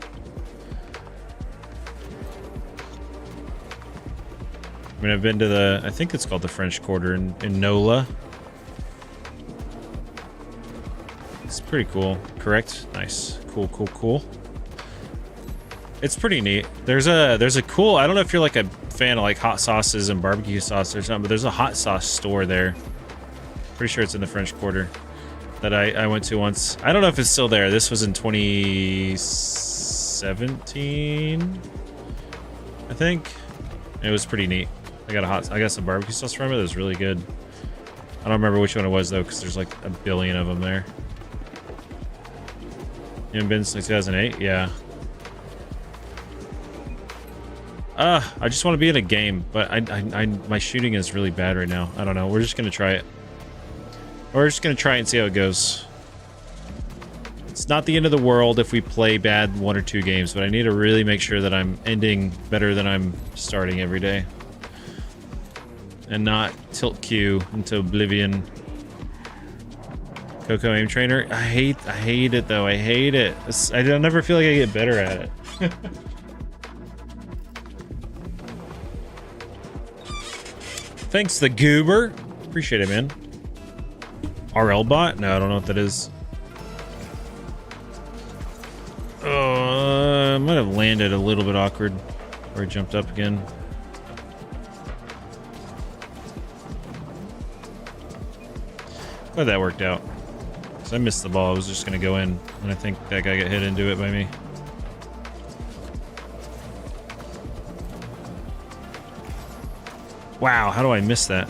I mean, I've been to I think it's called the French Quarter in NOLA. It's pretty cool. Correct? Nice. Cool, cool, cool. It's pretty neat. There's a cool, I don't know if you're like a fan of like hot sauces and barbecue sauce or something, but there's a hot sauce store there. Pretty sure it's in the French Quarter that I went to once. I don't know if it's still there. This was in 2017, I think. It was pretty neat. I got some barbecue sauce from it. It was really good. I don't remember which one it was though, because there's like a billion of them there. You haven't been since 2008? Yeah. I just want to be in a game, but my shooting is really bad right now. I don't know. We're just gonna try it. We're just gonna try and see how it goes. It's not the end of the world if we play bad 1 or 2 games, but I need to really make sure that I'm ending better than I'm starting every day. And not tilt Q into oblivion. Coco aim trainer. I hate it though. I hate it. I never feel like I get better at it. Thanks, the goober. Appreciate it, man. RL bot? No, I don't know what that is. Might have landed a little bit awkward, or I jumped up again. Glad that worked out. So I missed the ball. I was just gonna go in, and I think that guy got hit into it by me. Wow, how do I miss that?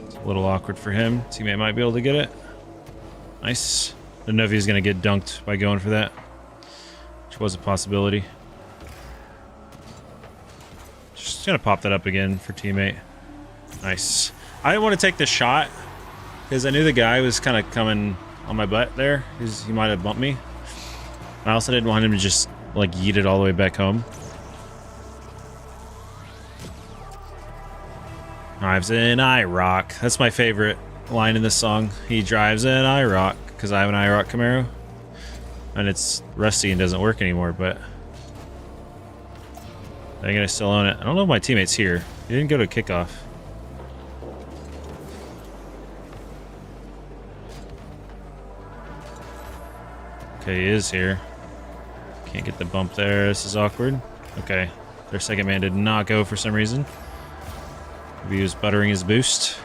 It's a little awkward for him. Teammate might be able to get it. Nice. I don't know if he's going to get dunked by going for that, which was a possibility. Just gonna pop that up again for teammate. Nice. I didn't want to take the shot because I knew the guy was kind of coming on my butt there. He might have bumped me. I also didn't want him to just like yeet it all the way back home. Drives in, I rock. That's my favorite line in this song. He drives in, I rock, because I have an IROC Camaro. And it's rusty and doesn't work anymore, but I think I still own it. I don't know if my teammate's here. He didn't go to kickoff. Okay, he is here. Can't get the bump there. This is awkward. Okay. Their second man did not go for some reason. Maybe he was buttering his boost.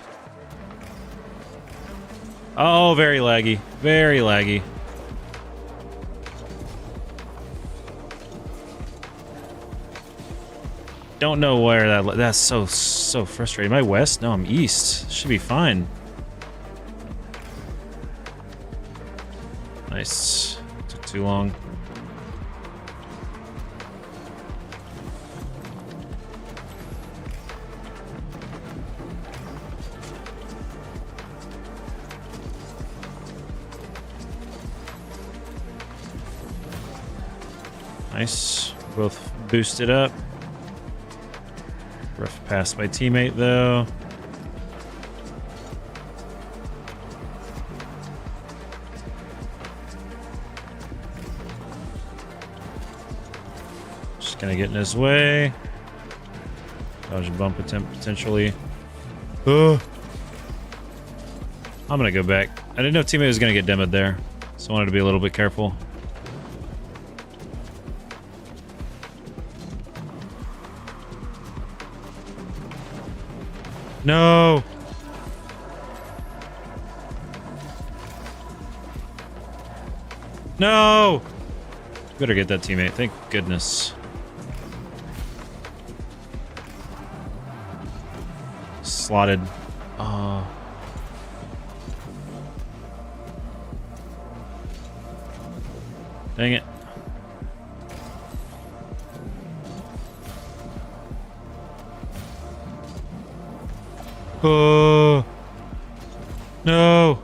Oh, very laggy. Very laggy. Don't know where that's so frustrating. Am I west? No, I'm east. Should be fine. Nice. Took too long. Nice. Both boosted up. Rough pass by teammate, though. Just gonna get in his way. Dodge a bump attempt, potentially. I'm gonna go back. I didn't know teammate was gonna get demoed there, so I wanted to be a little bit careful. No! No! Better get that teammate, thank goodness. Slotted. Dang it. Oh no!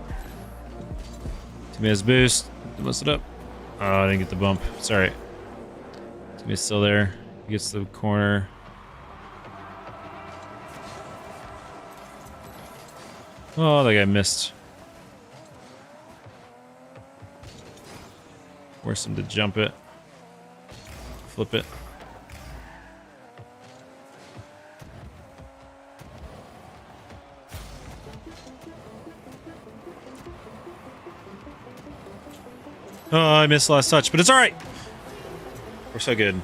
Teammate has boost. Mess it up. Oh, I didn't get the bump. It's alright. Teammate's still there. He gets the corner. Oh, that guy missed. Force him to jump it. Flip it. Oh, I missed the last touch, but it's all right. We're so good.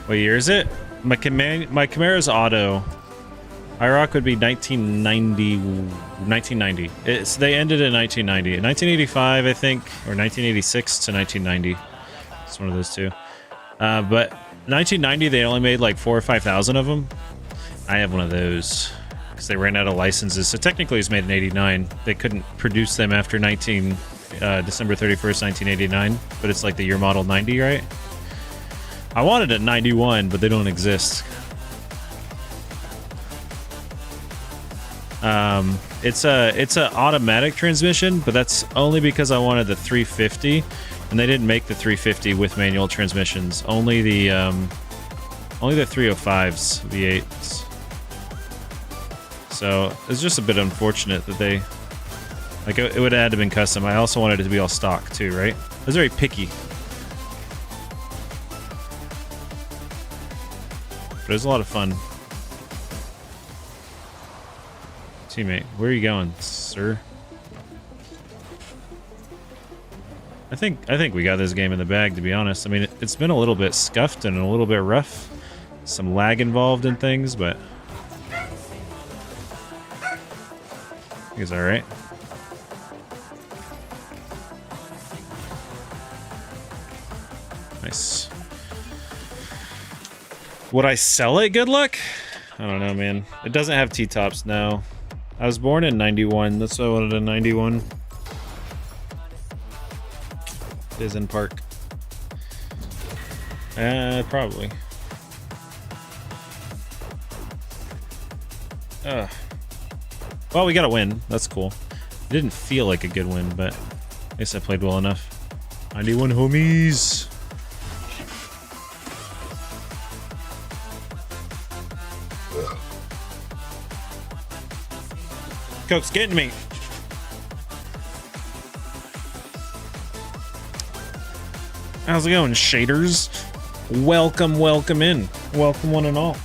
What year is it? My Camara's auto. IROC would be 1990. They ended in 1990. 1985, I think, or 1986 to 1990. It's one of those two. But 1990, they only made like 4,000 or 5,000 of them. I have one of those. They ran out of licenses, so technically it was made in 89. They couldn't produce them after December 31st, 1989, but it's like the year model 90, right? I wanted a 91, but they don't exist. It's a automatic transmission, but that's only because I wanted the 350, and they didn't make the 350 with manual transmissions. Only the 305s, V8s. So it's just a bit unfortunate that they, like, it would have had to been custom. I also wanted it to be all stock too, right? I was very picky. But it was a lot of fun. Teammate, where are you going, sir? I think we got this game in the bag, to be honest. I mean, it's been a little bit scuffed and a little bit rough. Some lag involved in things, but he's all right. Nice. Would I sell it? Good luck? I don't know, man. It doesn't have T-tops now. I was born in 91. That's why I wanted a 91. It is in park. Probably. Well, we got a win. That's cool. It didn't feel like a good win, but I guess I played well enough. 91 homies. Coke's getting me. How's it going, shaders? Welcome, welcome in. Welcome one and all.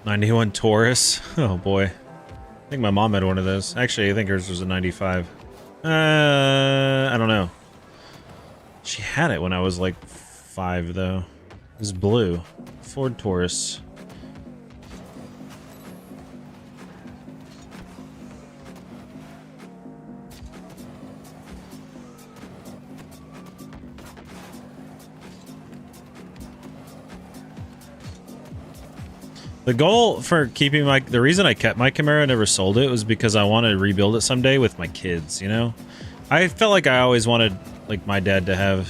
91 Taurus. Oh boy. I think my mom had one of those. Actually, I think hers was a 95. I don't know. She had it when I was like 5 though. It was blue. Ford Taurus. The goal for keeping the reason I kept my Camaro and never sold it was because I wanted to rebuild it someday with my kids, you know? I felt like I always wanted, like, my dad to have,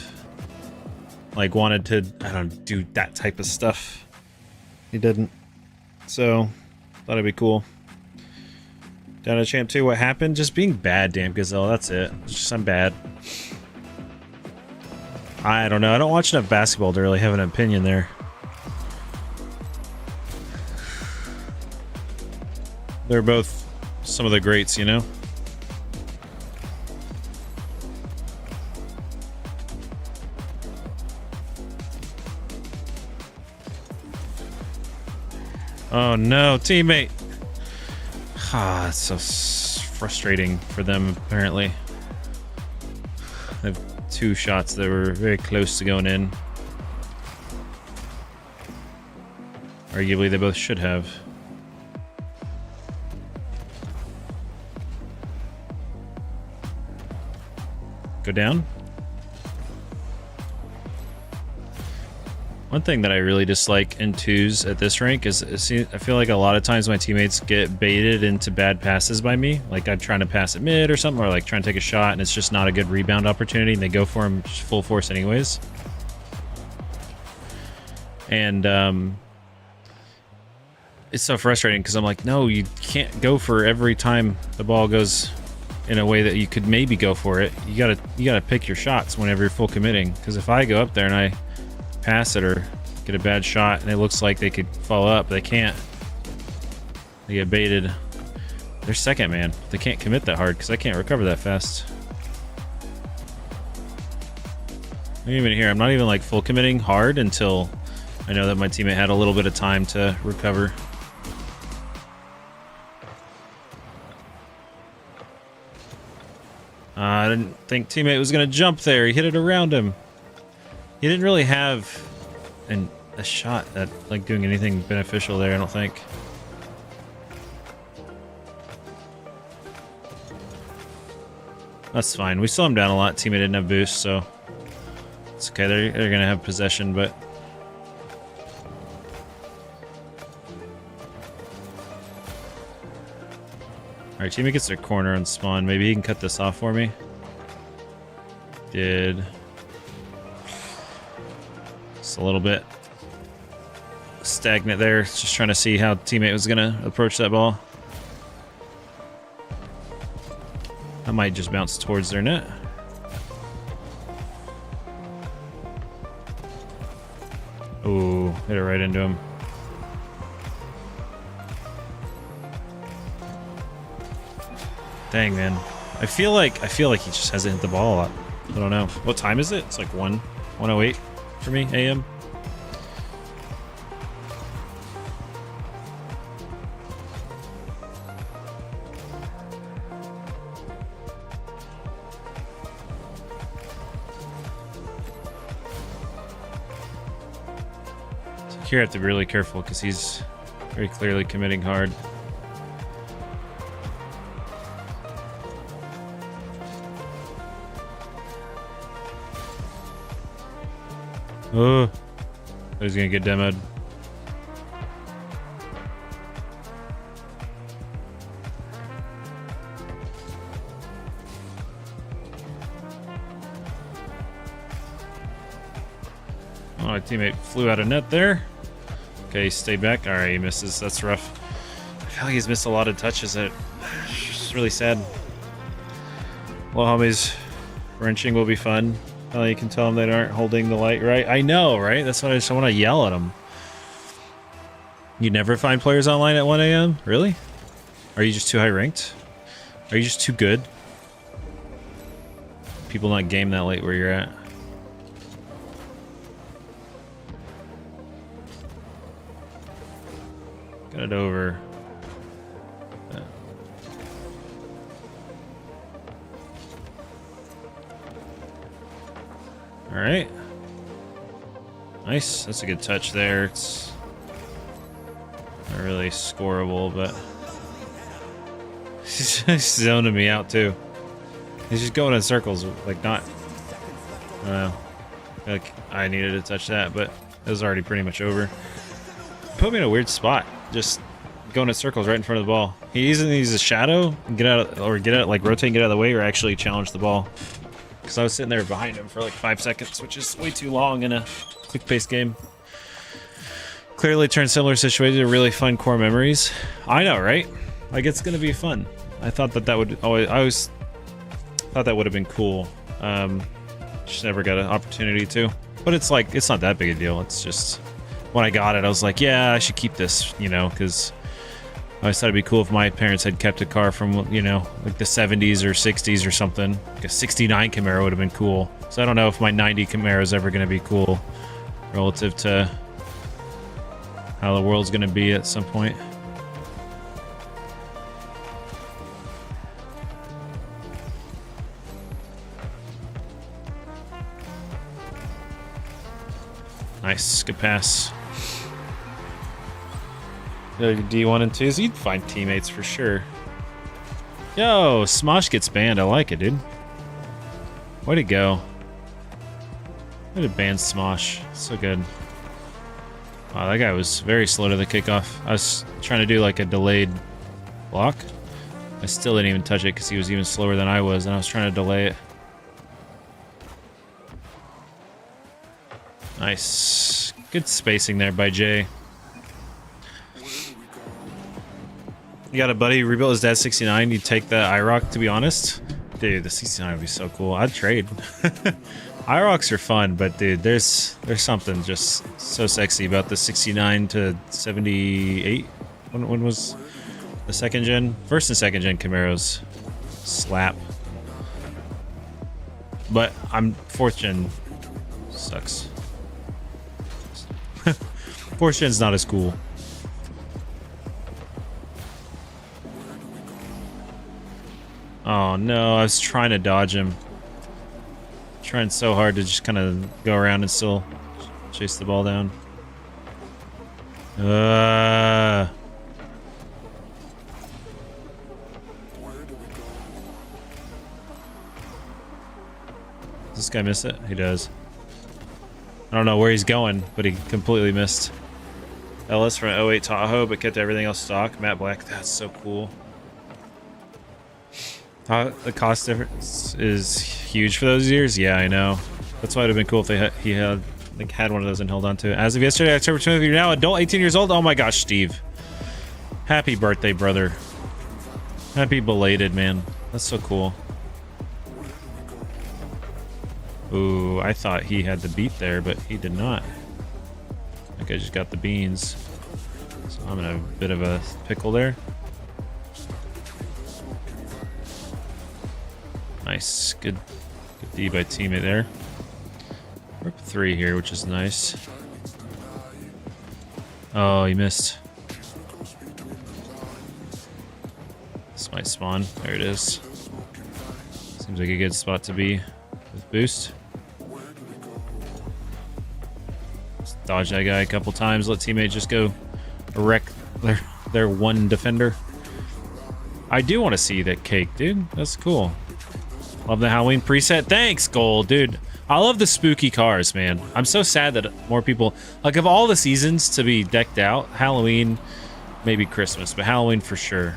like, wanted to, I don't know, do that type of stuff. He didn't. So, thought it'd be cool. Down to Champ 2, what happened? Just being bad, damn Gazelle, that's it. It's just, I'm bad. I don't know, I don't watch enough basketball to really have an opinion there. They're both some of the greats, you know? Oh no, teammate! Ah, it's so frustrating for them, apparently. I have 2 shots that were very close to going in. Arguably, they both should have. Go down. One thing that I really dislike in 2s at this rank is I feel like a lot of times my teammates get baited into bad passes by me. Like I'm trying to pass at mid or something, or like trying to take a shot and it's just not a good rebound opportunity and they go for him full force anyways. And it's so frustrating because I'm like, no, you can't go for every time the ball goes in a way that you could maybe go for it. You gotta pick your shots whenever you're full committing. Because if I go up there and I pass it or get a bad shot and it looks like they could follow up, they can't. They get baited. They're second man. They can't commit that hard because I can't recover that fast. I'm even here. I'm not even like full committing hard until I know that my teammate had a little bit of time to recover. I didn't think teammate was going to jump there. He hit it around him. He didn't really have a shot at like doing anything beneficial there, I don't think. That's fine. We slowed him down a lot. Teammate didn't have boost, so it's okay. They're going to have possession, but alright, teammate gets their corner on spawn. Maybe he can cut this off for me. Did. Just a little bit stagnant there. Just trying to see how teammate was going to approach that ball. I might just bounce towards their net. Ooh, hit it right into him. Dang, man. I feel like he just hasn't hit the ball a lot. I don't know. What time is it? It's like 1:08 for me, AM. So here I have to be really careful because he's very clearly committing hard. Oh, he's gonna get demoed. Oh, my teammate flew out of net there. Okay, stay back. All right, he misses. That's rough. I feel like he's missed a lot of touches. It's just really sad. Well, homies, wrenching will be fun. Oh, you can tell them they aren't holding the light right. I know, right? That's what I just want to yell at them. You never find players online at 1 AM? Really? Are you just too high ranked? Are you just too good? People not game that late where you're at. Got it over. All right. Nice. That's a good touch there. It's not really scoreable, but he's zoning me out too. He's just going in circles, like not. I don't know. Like I needed to touch that, but it was already pretty much over. Put me in a weird spot. Just going in circles right in front of the ball. He either needs a shadow, get out, like rotate and get out of the way, or actually challenge the ball. Because I was sitting there behind him for like 5 seconds, which is way too long in a quick-paced game. Clearly turned similar situation to really fun core memories. I know, right? Like it's gonna be fun. I thought that would I always thought that would have been cool. Just never got an opportunity to. But it's like it's not that big a deal. It's just when I got it, I was like, yeah, I should keep this, you know, because I always thought it'd be cool if my parents had kept a car from, you know, like the 70s or 60s or something. Like a 69 Camaro would have been cool. So I don't know if my 90 Camaro is ever going to be cool relative to how the world's going to be at some point. Nice, good pass. D1 and 2s, you'd find teammates for sure. Yo, Smosh gets banned. I like it, dude. Way to go. Way to ban Smosh. So good. Wow, that guy was very slow to the kickoff. I was trying to do like a delayed block. I still didn't even touch it because he was even slower than I was, and I was trying to delay it. Nice. Good spacing there by Jay. You got a buddy who rebuilt his dad's 69. You'd take the IROC, to be honest. Dude, the 69 would be so cool. I'd trade. IROCs are fun, but dude, there's something just so sexy about the 69 to 78. When was the second gen? First and second gen Camaros. Slap. But I'm fourth gen. Sucks. Fourth gen's not as cool. Oh no, I was trying to dodge him. Trying so hard to just kind of go around and still chase the ball down. Does this guy miss it? He does. I don't know where he's going, but he completely missed. LS from 08 Tahoe, but kept everything else stock. Matte Black, that's so cool. The cost difference is huge for those years. Yeah, I know. That's why it'd have been cool if he had one of those and held on to it. As of yesterday, October 20th, you're now adult, 18 years old. Oh my gosh, Steve! Happy birthday, brother! Happy belated, man. That's so cool. Ooh, I thought he had the beat there, but he did not. I think I just got the beans. So I'm in a bit of a pickle there. Nice, good D by teammate there. We're up 3 here, which is nice. Oh, he missed. This might spawn. There it is. Seems like a good spot to be with boost. Just dodge that guy a couple times. Let teammate just go wreck their one defender. I do want to see that cake, dude. That's cool. Love the Halloween preset. Thanks, Gold, dude. I love the spooky cars, man. I'm so sad that more people, like, of all the seasons to be decked out, Halloween, maybe Christmas, but Halloween for sure.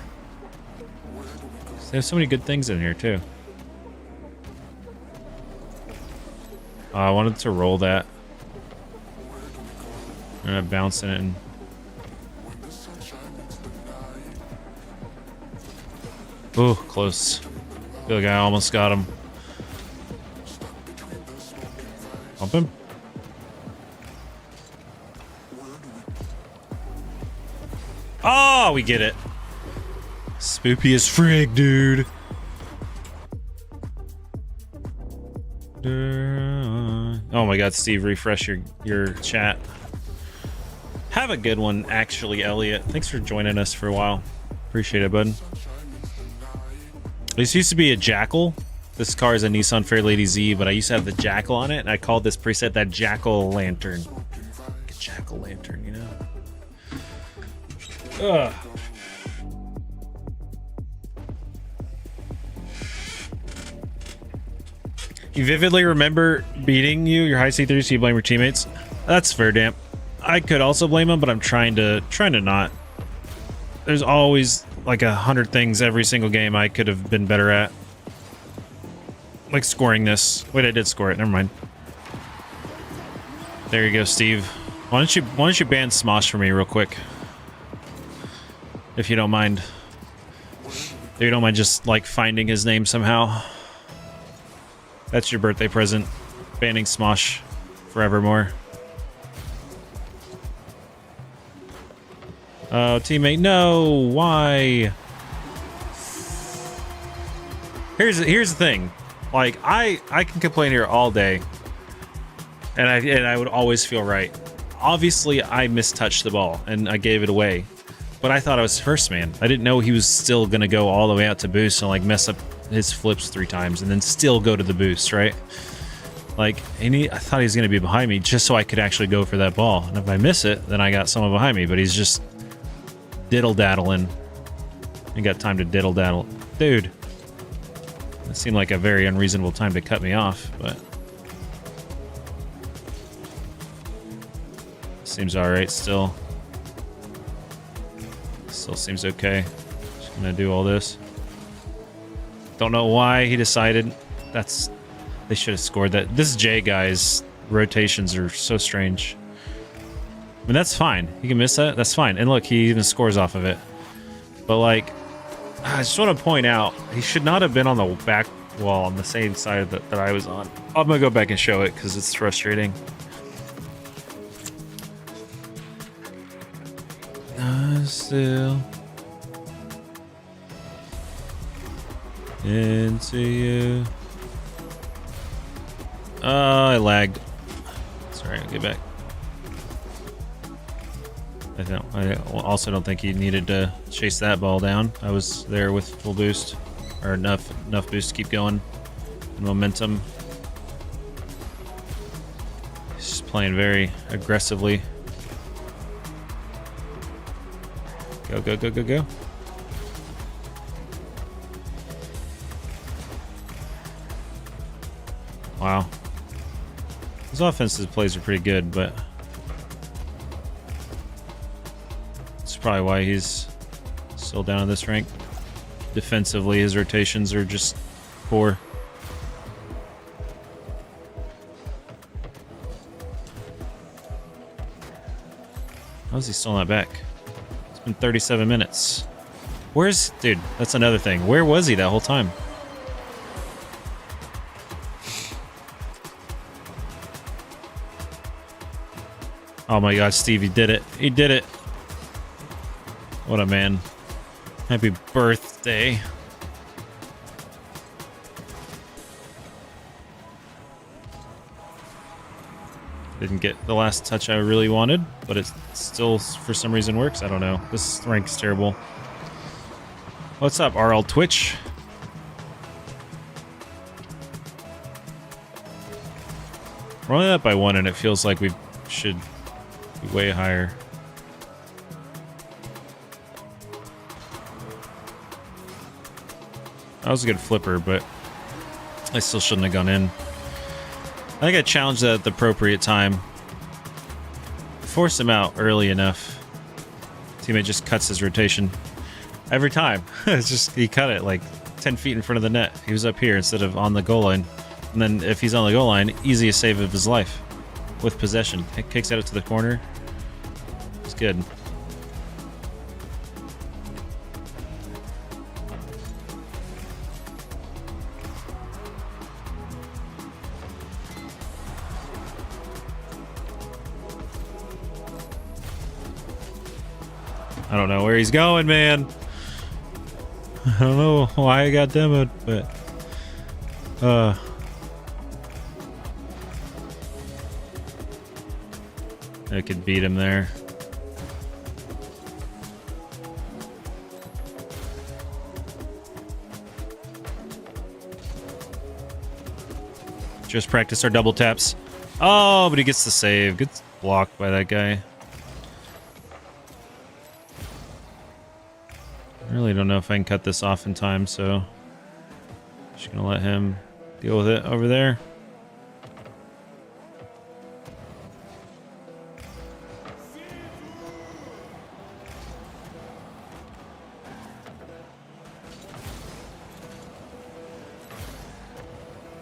They have so many good things in here too. I wanted to roll that. I'm gonna bounce in it and ooh, close. I feel like I almost got him. Bump him. Oh, we get it. Spoopy as frig, dude. Oh my god, Steve, refresh your chat. Have a good one, actually, Elliot. Thanks for joining us for a while. Appreciate it, bud. This used to be a Jackal. This car is a Nissan Fairlady Z, but I used to have the Jackal on it, and I called this preset that Jackal Lantern. Like a Jackal Lantern, you know? Ugh. You vividly remember beating your high C3, so you blame your teammates? That's fair, damn. I could also blame them, but I'm trying to not. There's always like 100 things every single game I could have been better at. Like scoring this. Wait, I did score it. Never mind. There you go, Steve. Why don't you ban Smosh for me real quick? If you don't mind. If you don't mind just like finding his name somehow. That's your birthday present. Banning Smosh forevermore. Oh, teammate, no. Why? Here's the thing. Like I can complain here all day, and I would always feel right. Obviously, I mistouched the ball and I gave it away, but I thought I was first man. I didn't know he was still gonna go all the way out to boost and like mess up his flips 3 times and then still go to the boost, right? Like, I thought he was gonna be behind me just so I could actually go for that ball. And if I miss it, then I got someone behind me. But he's just diddle-daddling. I got time to diddle-daddle. Dude. That seemed like a very unreasonable time to cut me off, but... Seems alright still. Still seems okay. Just gonna do all this. Don't know why he decided. They should have scored that. This J guy's rotations are so strange. I mean, that's fine. You can miss that. That's fine. And look, he even scores off of it. But like, I just want to point out, he should not have been on the back wall on the same side that I was on. I'm gonna go back and show it because it's frustrating. Still into you. Oh, I lagged. Sorry, I'll get back. I also don't think he needed to chase that ball down. I was there with full boost, or enough boost to keep going. And momentum. He's just playing very aggressively. Go, go, go, go, go. Wow. His offensive plays are pretty good, but that's probably why he's still down in this rank. Defensively, his rotations are just poor. How is he still not back? It's been 37 minutes. Dude, that's another thing. Where was he that whole time? Oh my god, Steve, he did it. He did it. What a man. Happy birthday. Didn't get the last touch I really wanted, but it still, for some reason, works. I don't know. This rank's terrible. What's up, RL Twitch? We're only up by 1, and it feels like we should be way higher. That was a good flipper, but I still shouldn't have gone in. I think I challenged that at the appropriate time. Force him out early enough. Teammate just cuts his rotation. Every time. It's just, he cut it like 10 feet in front of the net. He was up here instead of on the goal line. And then if he's on the goal line, easiest save of his life. With possession. It kicks out to the corner. It's good. I don't know where he's going, man. I don't know why I got demoed, but I could beat him there. Just practice our double taps. Oh, but he gets the save. Gets blocked by that guy. I really don't know if I can cut this off in time, so just gonna let him deal with it over there.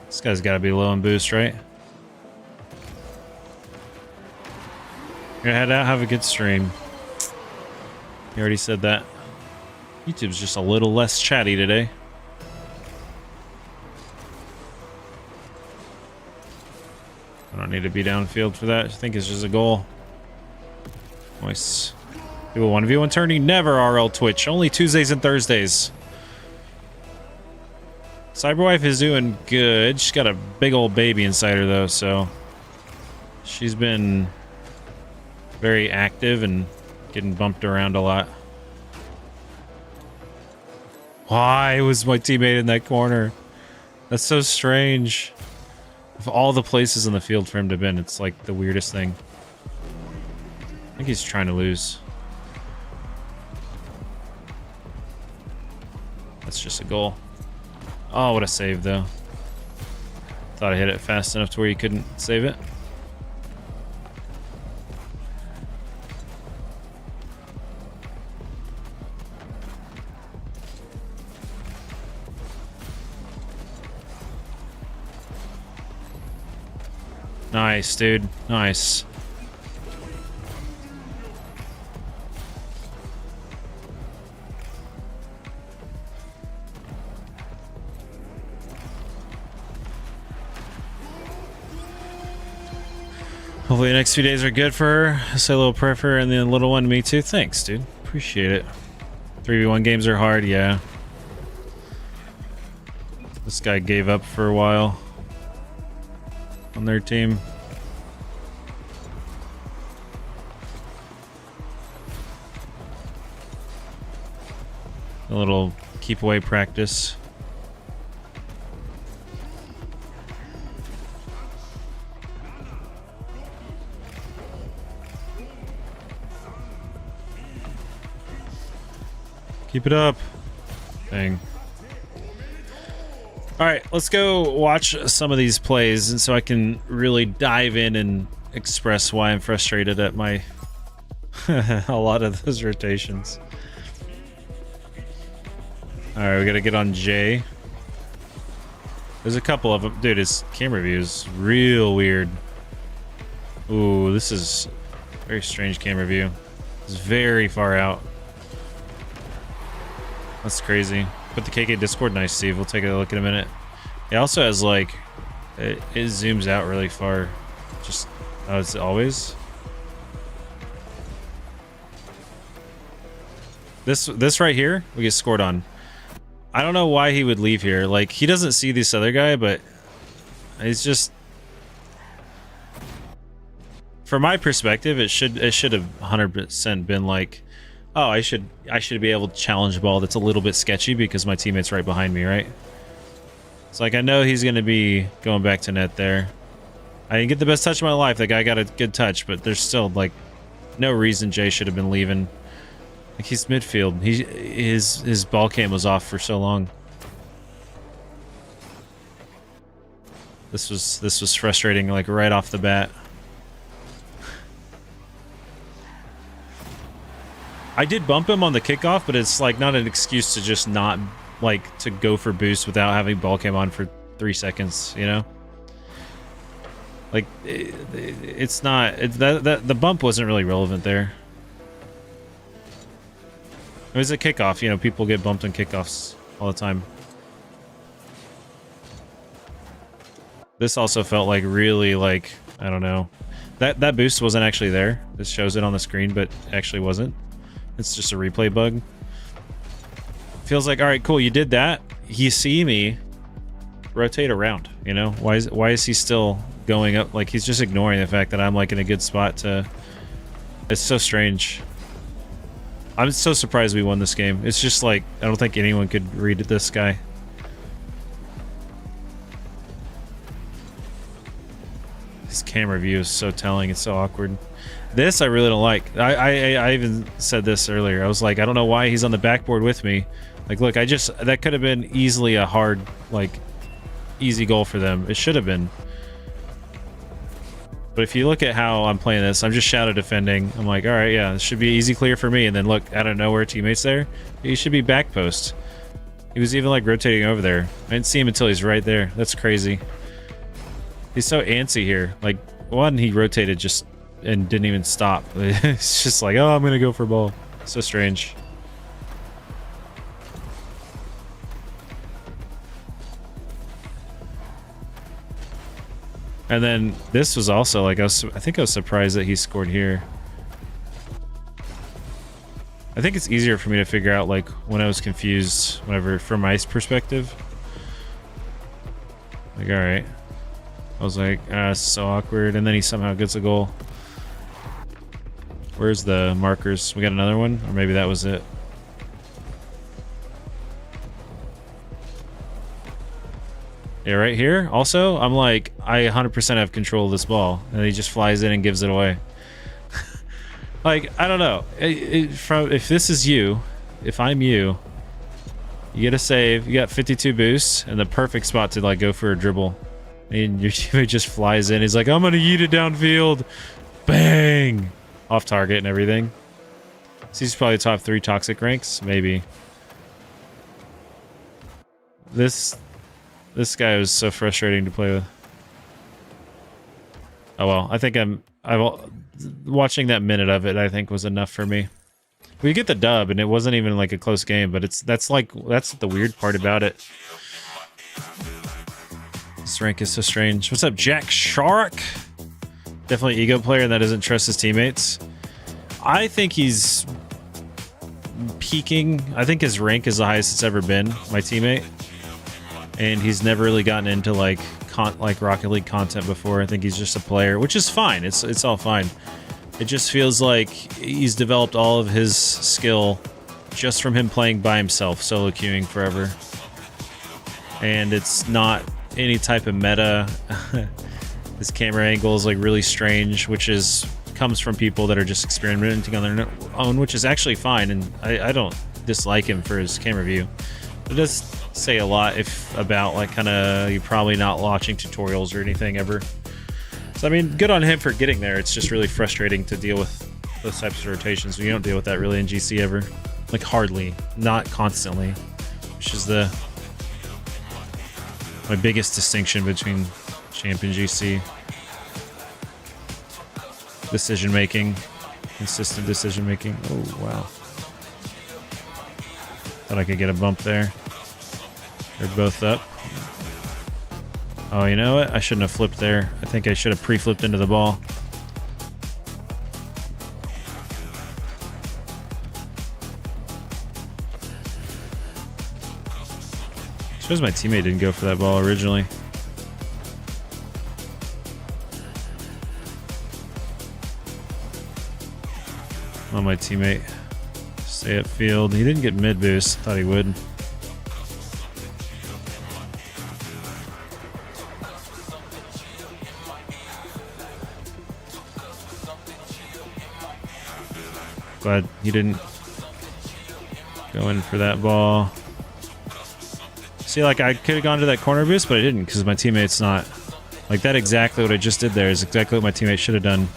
This guy's got to be low on boost, right? You're gonna head out, have a good stream. You already said that. YouTube's just a little less chatty today. I don't need to be downfield for that. I think it's just a goal. Nice. Do a 1v1 tourney? Never RL Twitch. Only Tuesdays and Thursdays. Cyberwife is doing good. She's got a big old baby inside her though, so she's been very active and getting bumped around a lot. Why was my teammate in that corner? That's so strange. Of all the places in the field for him to have been, it's like the weirdest thing. I think he's trying to lose. That's just a goal. Oh, what a save, though. Thought I hit it fast enough to where you couldn't save it. Nice, dude. Nice. Hopefully the next few days are good for her. I say a little prayer for her and the little one, me too. Thanks, dude. Appreciate it. 3v1 games are hard, yeah. This guy gave up for a while on their team. A little keep away practice. Keep it up. Dang. All right, let's go watch some of these plays, and so I can really dive in and express why I'm frustrated at my a lot of those rotations. All right, we gotta get on J. There's a couple of them. Dude, his camera view is real weird. Ooh, this is a very strange camera view. It's very far out. That's crazy. Put the KK Discord. Nice, Steve. We'll take a look in a minute. It also has like, it zooms out really far. Just as always. This right here, we get scored on. I don't know why he would leave here. Like, he doesn't see this other guy, but he's just, from my perspective, it should have 100% been like, oh, I should be able to challenge a ball that's a little bit sketchy because my teammate's right behind me, right? It's like, I know he's going to be going back to net there. I didn't get the best touch of my life. That guy got a good touch, but there's still, like, no reason Jay should have been leaving. Like, he's midfield. His ball cam was off for so long. This was frustrating, like, right off the bat. I did bump him on the kickoff, but it's like not an excuse to just not like to go for boost without having ball cam on for 3 seconds, you know? Like it's not the bump wasn't really relevant there. It was a kickoff, you know, people get bumped on kickoffs all the time. This also felt like really like, I don't know. That boost wasn't actually there. This shows it on the screen, but actually wasn't. It's just a replay bug. Feels like, all right, cool, you did that. You see me rotate around, you know? Why is he still going up? Like, he's just ignoring the fact that I'm like in a good spot to... It's so strange. I'm so surprised we won this game. It's just like, I don't think anyone could read this guy. camera view is so telling. It's so awkward. This I really don't like. I even said this earlier. I was like, I don't know why he's on the backboard with me. Like, look, that could have been easily a hard, like, easy goal for them. It should have been. But if you look at how I'm playing this, I'm just shadow defending. I'm like, all right, yeah, this should be easy clear for me. And then look, out of nowhere, teammates there. He should be back post. He was even like rotating over there. I didn't see him until he's right there. That's crazy. He's so antsy here. Like, one, he rotated just and didn't even stop. It's just like, oh, I'm gonna go for ball. So strange. And then this was also like, I think I was surprised that he scored here. I think it's easier for me to figure out like when I was confused, whenever from my perspective. Like, all right. I was like, it's so awkward. And then he somehow gets a goal. Where's the markers? We got another one? Or maybe that was it. Yeah, right here. Also, I'm like, I 100% have control of this ball. And he just flies in and gives it away. Like, I don't know. If this is you, if I'm you, you get a save, you got 52 boosts, and the perfect spot to like go for a dribble. And your teammate just flies in. He's like, I'm gonna yeet it downfield. Bang! Off target and everything. So he's probably top 3 toxic ranks, maybe. This guy was so frustrating to play with. Oh well, I think watching that minute of it, I think, was enough for me. We get the dub, and it wasn't even like a close game, but that's the weird part about it. This rank is so strange. What's up, Jack Shark? Definitely ego player that doesn't trust his teammates. I think he's peaking. I think his rank is the highest it's ever been, my teammate. And he's never really gotten into like Rocket League content before. I think he's just a player, which is fine. It's all fine. It just feels like he's developed all of his skill just from him playing by himself, solo queuing forever. And it's not any type of meta. His camera angle is like really strange, which comes from people that are just experimenting on their own, which is actually fine. And I don't dislike him for his camera view. It does say a lot about like kind of you probably not watching tutorials or anything ever. So I mean, good on him for getting there. It's just really frustrating to deal with those types of rotations. We don't deal with that really in GC ever, like hardly, not constantly, which is my biggest distinction between Champ and GC. Decision making, consistent decision making. Oh wow! Thought I could get a bump there. They're both up. Oh, you know what? I shouldn't have flipped there. I think I should have pre-flipped into the ball. Shows my teammate didn't go for that ball originally. Oh, my teammate. Stay at field. He didn't get mid boost. Thought he would. Glad he didn't go in for that ball. See, like, I could have gone to that corner boost, but I didn't because my teammate's not. Like, that exactly what I just did there is exactly what my teammate should have done.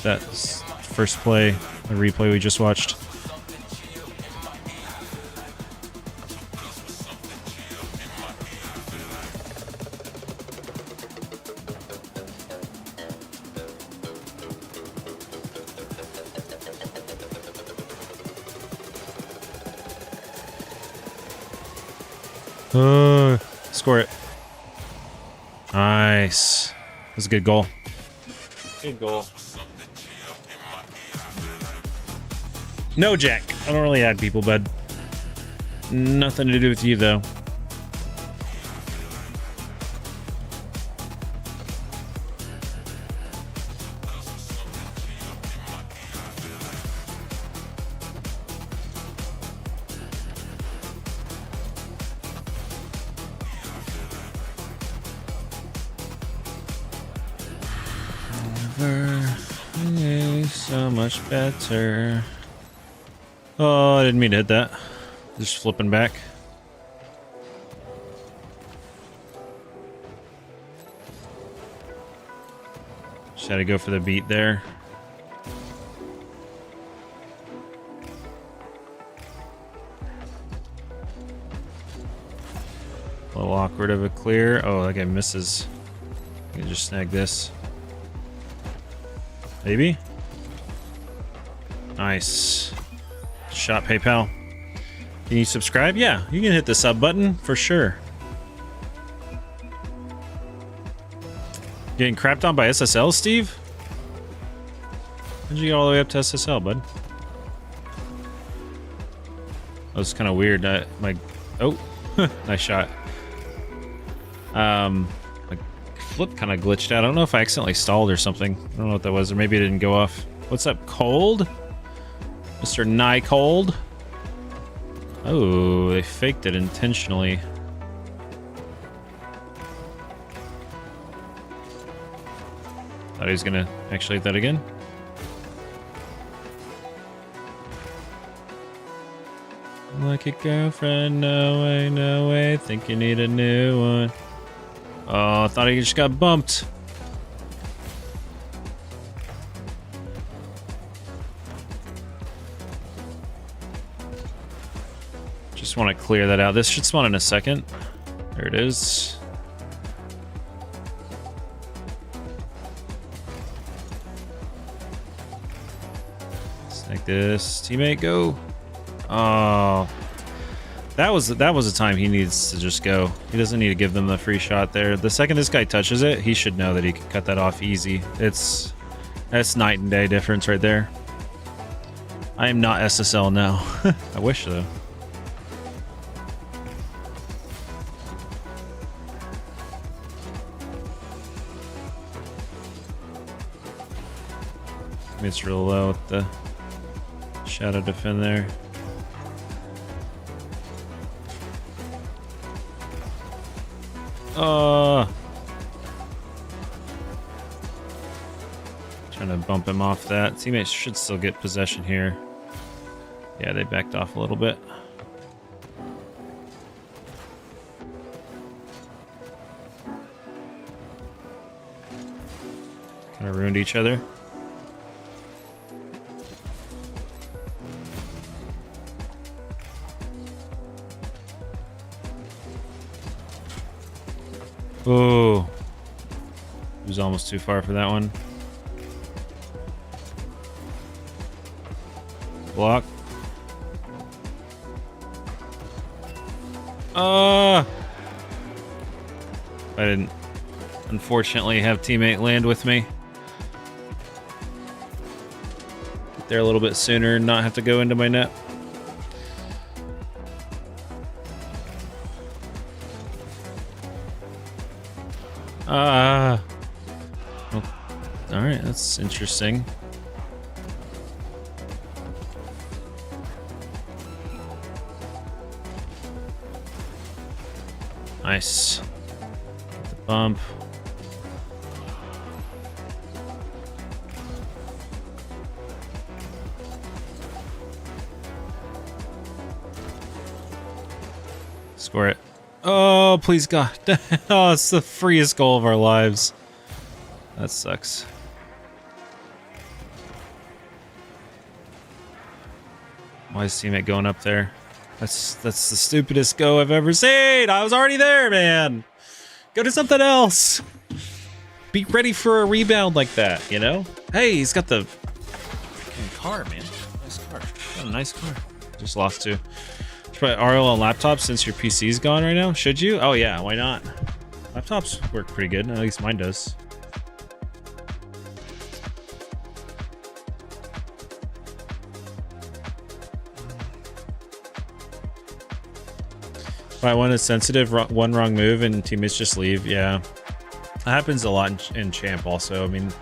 That first play, the replay we just watched. Score it. Nice. That's a good goal. Good goal. No, Jack. I don't really add people, bud. Nothing to do with you, though. So much better. Oh, I didn't mean to hit that. Just flipping back. Just had to go for the beat there. A little awkward of a clear. Oh, that guy misses. I can just snag this. Maybe? Nice. Shot PayPal. Can you subscribe? Yeah, you can hit the sub button for sure. Getting crapped on by SSL, Steve? How'd you get all the way up to SSL, bud? That was kind of weird. Oh, nice shot. My flip kind of glitched out. I don't know if I accidentally stalled or something. I don't know what that was, or maybe it didn't go off. What's up, Cold? Mr. Nye Cold? Oh, they faked it intentionally. Thought he was gonna actually hit that again. Like a girlfriend, no way, think you need a new one. Oh, I thought he just got bumped. Just want to clear that out. This should spawn in a second. There it is. Like this, teammate, go. Oh, that was a time he needs to just go. He doesn't need to give them the free shot there. The second this guy touches it, he should know that he can cut that off easy. That's night and day difference right there. I am not SSL now. I wish though. It's real low with the shadow defend there. Trying to bump him off that. Teammates should still get possession here. Yeah, they backed off a little bit. Kind of ruined each other. Oh, he was almost too far for that one. Block. I didn't, unfortunately, have teammate land with me. Get there a little bit sooner and not have to go into my net. Well, all right, that's interesting. Nice. The bump. Score it. Oh, please God. Oh, it's the freest goal of our lives. That sucks. Why is teammate going up there? That's the stupidest go I've ever seen. I was already there, man. Go to something else. Be ready for a rebound like that, you know? Hey, he's got the freaking car, man. Nice car. Got a nice car. Just lost two. Try RL on laptops since your PC's gone right now? Should you? Oh yeah, why not? Laptops work pretty good, at least mine does. If I want a sensitive one wrong move and teammates just leave, yeah. That happens a lot in Champ also. I mean,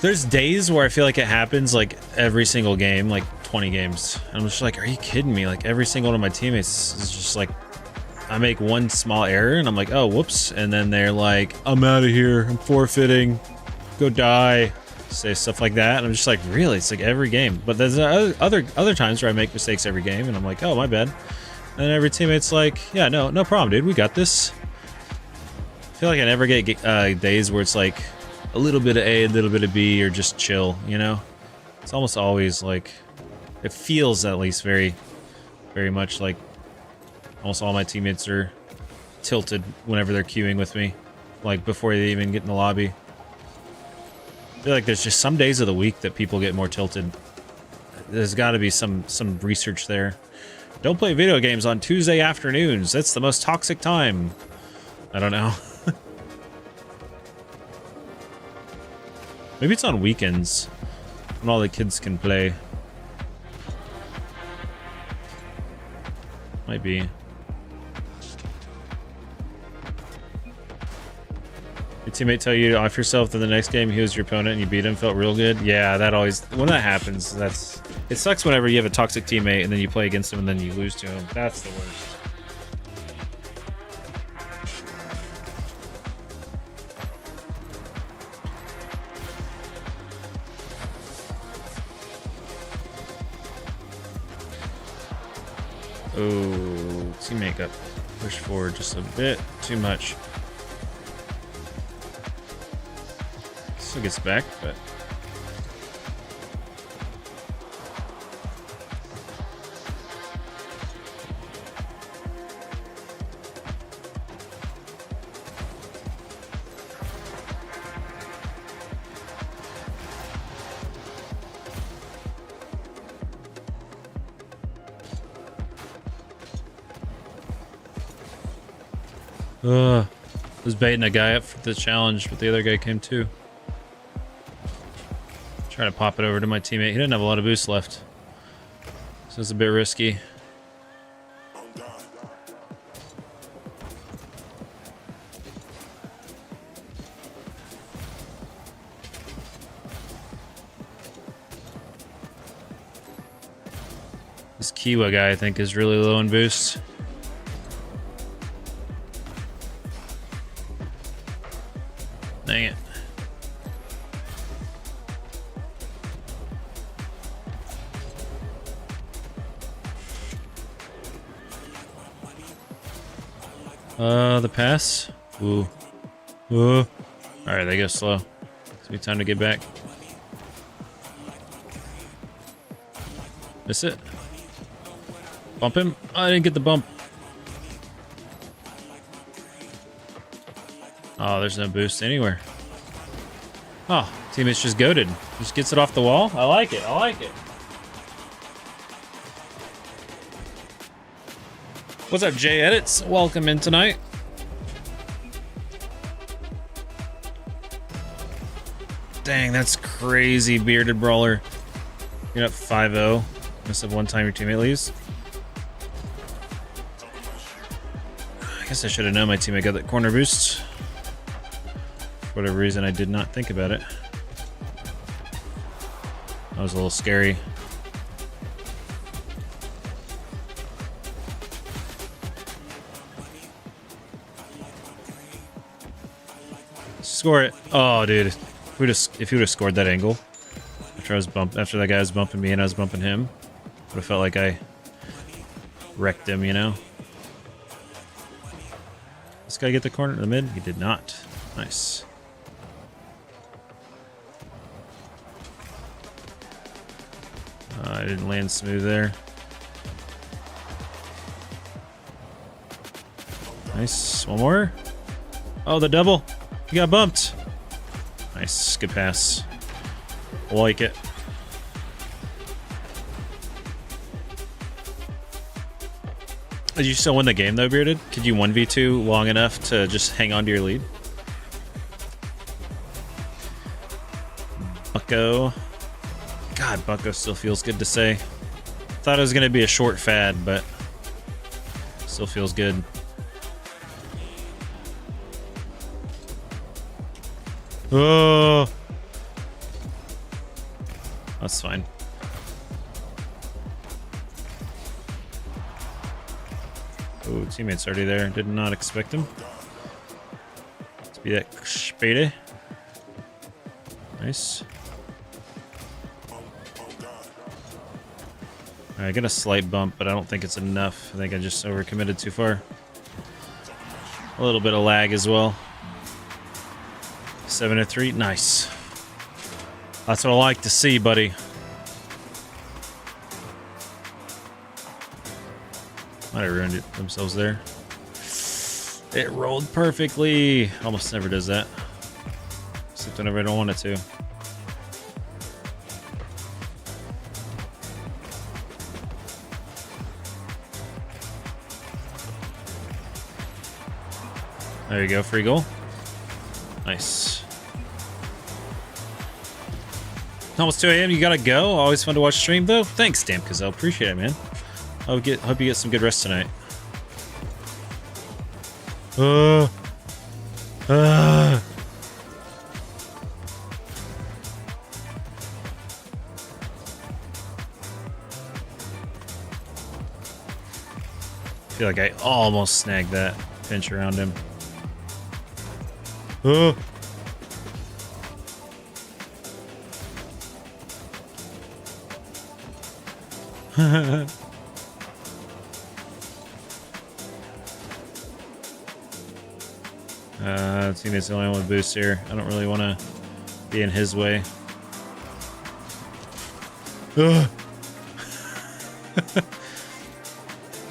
there's days where I feel like it happens like every single game, like 20 games. I'm just like, are you kidding me? Like every single one of my teammates is just like, I make one small error and I'm like, oh, whoops. And then they're like, I'm out of here. I'm forfeiting. go die. Say stuff like that, and I'm just like, really? It's like every game. But there's other times where I make mistakes every game, and I'm like, oh, my bad. And every teammate's like, yeah, no problem, dude. We got this. I feel like I never get days where it's like a little bit of A, a little bit of B, or just chill, you know? It's almost always like, it feels at least very, very much like almost all my teammates are tilted whenever they're queuing with me, like before they even get in the lobby. I feel like there's just some days of the week that people get more tilted. There's got to be some research there. Don't play video games on Tuesday afternoons. That's the most toxic time. I don't know. Maybe it's on weekends when all the kids can play. Might be. Your teammate tell you to off yourself, then the next game he was your opponent and you beat him, felt real good. Yeah, that always, when that happens, it sucks whenever you have a toxic teammate and then you play against him and then you lose to him. That's the worst. Oh, teammate got pushed forward just a bit too much. Still gets back, but was baiting a guy up for the challenge, but the other guy came too. Trying to pop it over to my teammate. He didn't have a lot of boost left, so it's a bit risky. This Kiwa guy, I think, is really low in boost. Dang it. The pass. Ooh. Ooh. Alright, they go slow. It's gonna be time to get back. Miss it. Bump him. Oh, I didn't get the bump. Oh, there's no boost anywhere. Oh, teammate's just goated. Just gets it off the wall. I like it. I like it. What's up, Jay Edits? Welcome in tonight. Dang, that's crazy, bearded brawler. You're up 5-0. Must have one time your teammate leaves. I guess I should have known my teammate got that corner boost. For whatever reason, I did not think about it. That was a little scary. Score it. Oh, dude. If he would have scored that angle after that guy was bumping me and I was bumping him, would have felt like I wrecked him, you know? This guy get the corner in the mid? He did not. Nice. I didn't land smooth there. Nice. One more. Oh, the double. He got bumped. Nice. Good pass. I like it. Did you still win the game though, Bearded? Could you 1v2 long enough to just hang on to your lead? Bucko. God, Bucko still feels good to say. Thought it was going to be a short fad, but still feels good. Oh, that's fine. Oh, teammate's already there. Did not expect him to be that spade. Nice. I get a slight bump, but I don't think it's enough. I think I just overcommitted too far. A little bit of lag as well. 7-3, nice. That's what I like to see, buddy. Might have ruined it themselves there. It rolled perfectly. Almost never does that. Except whenever I don't want it to. There you go, free goal. Nice. Almost 2 a.m. You gotta go. Always fun to watch stream though. Thanks, Damn Cazell. Appreciate it, man. Hope you get some good rest tonight. I feel like I almost snagged that pinch around him. Teammate's the only one with boost here. I don't really want to be in his way. He's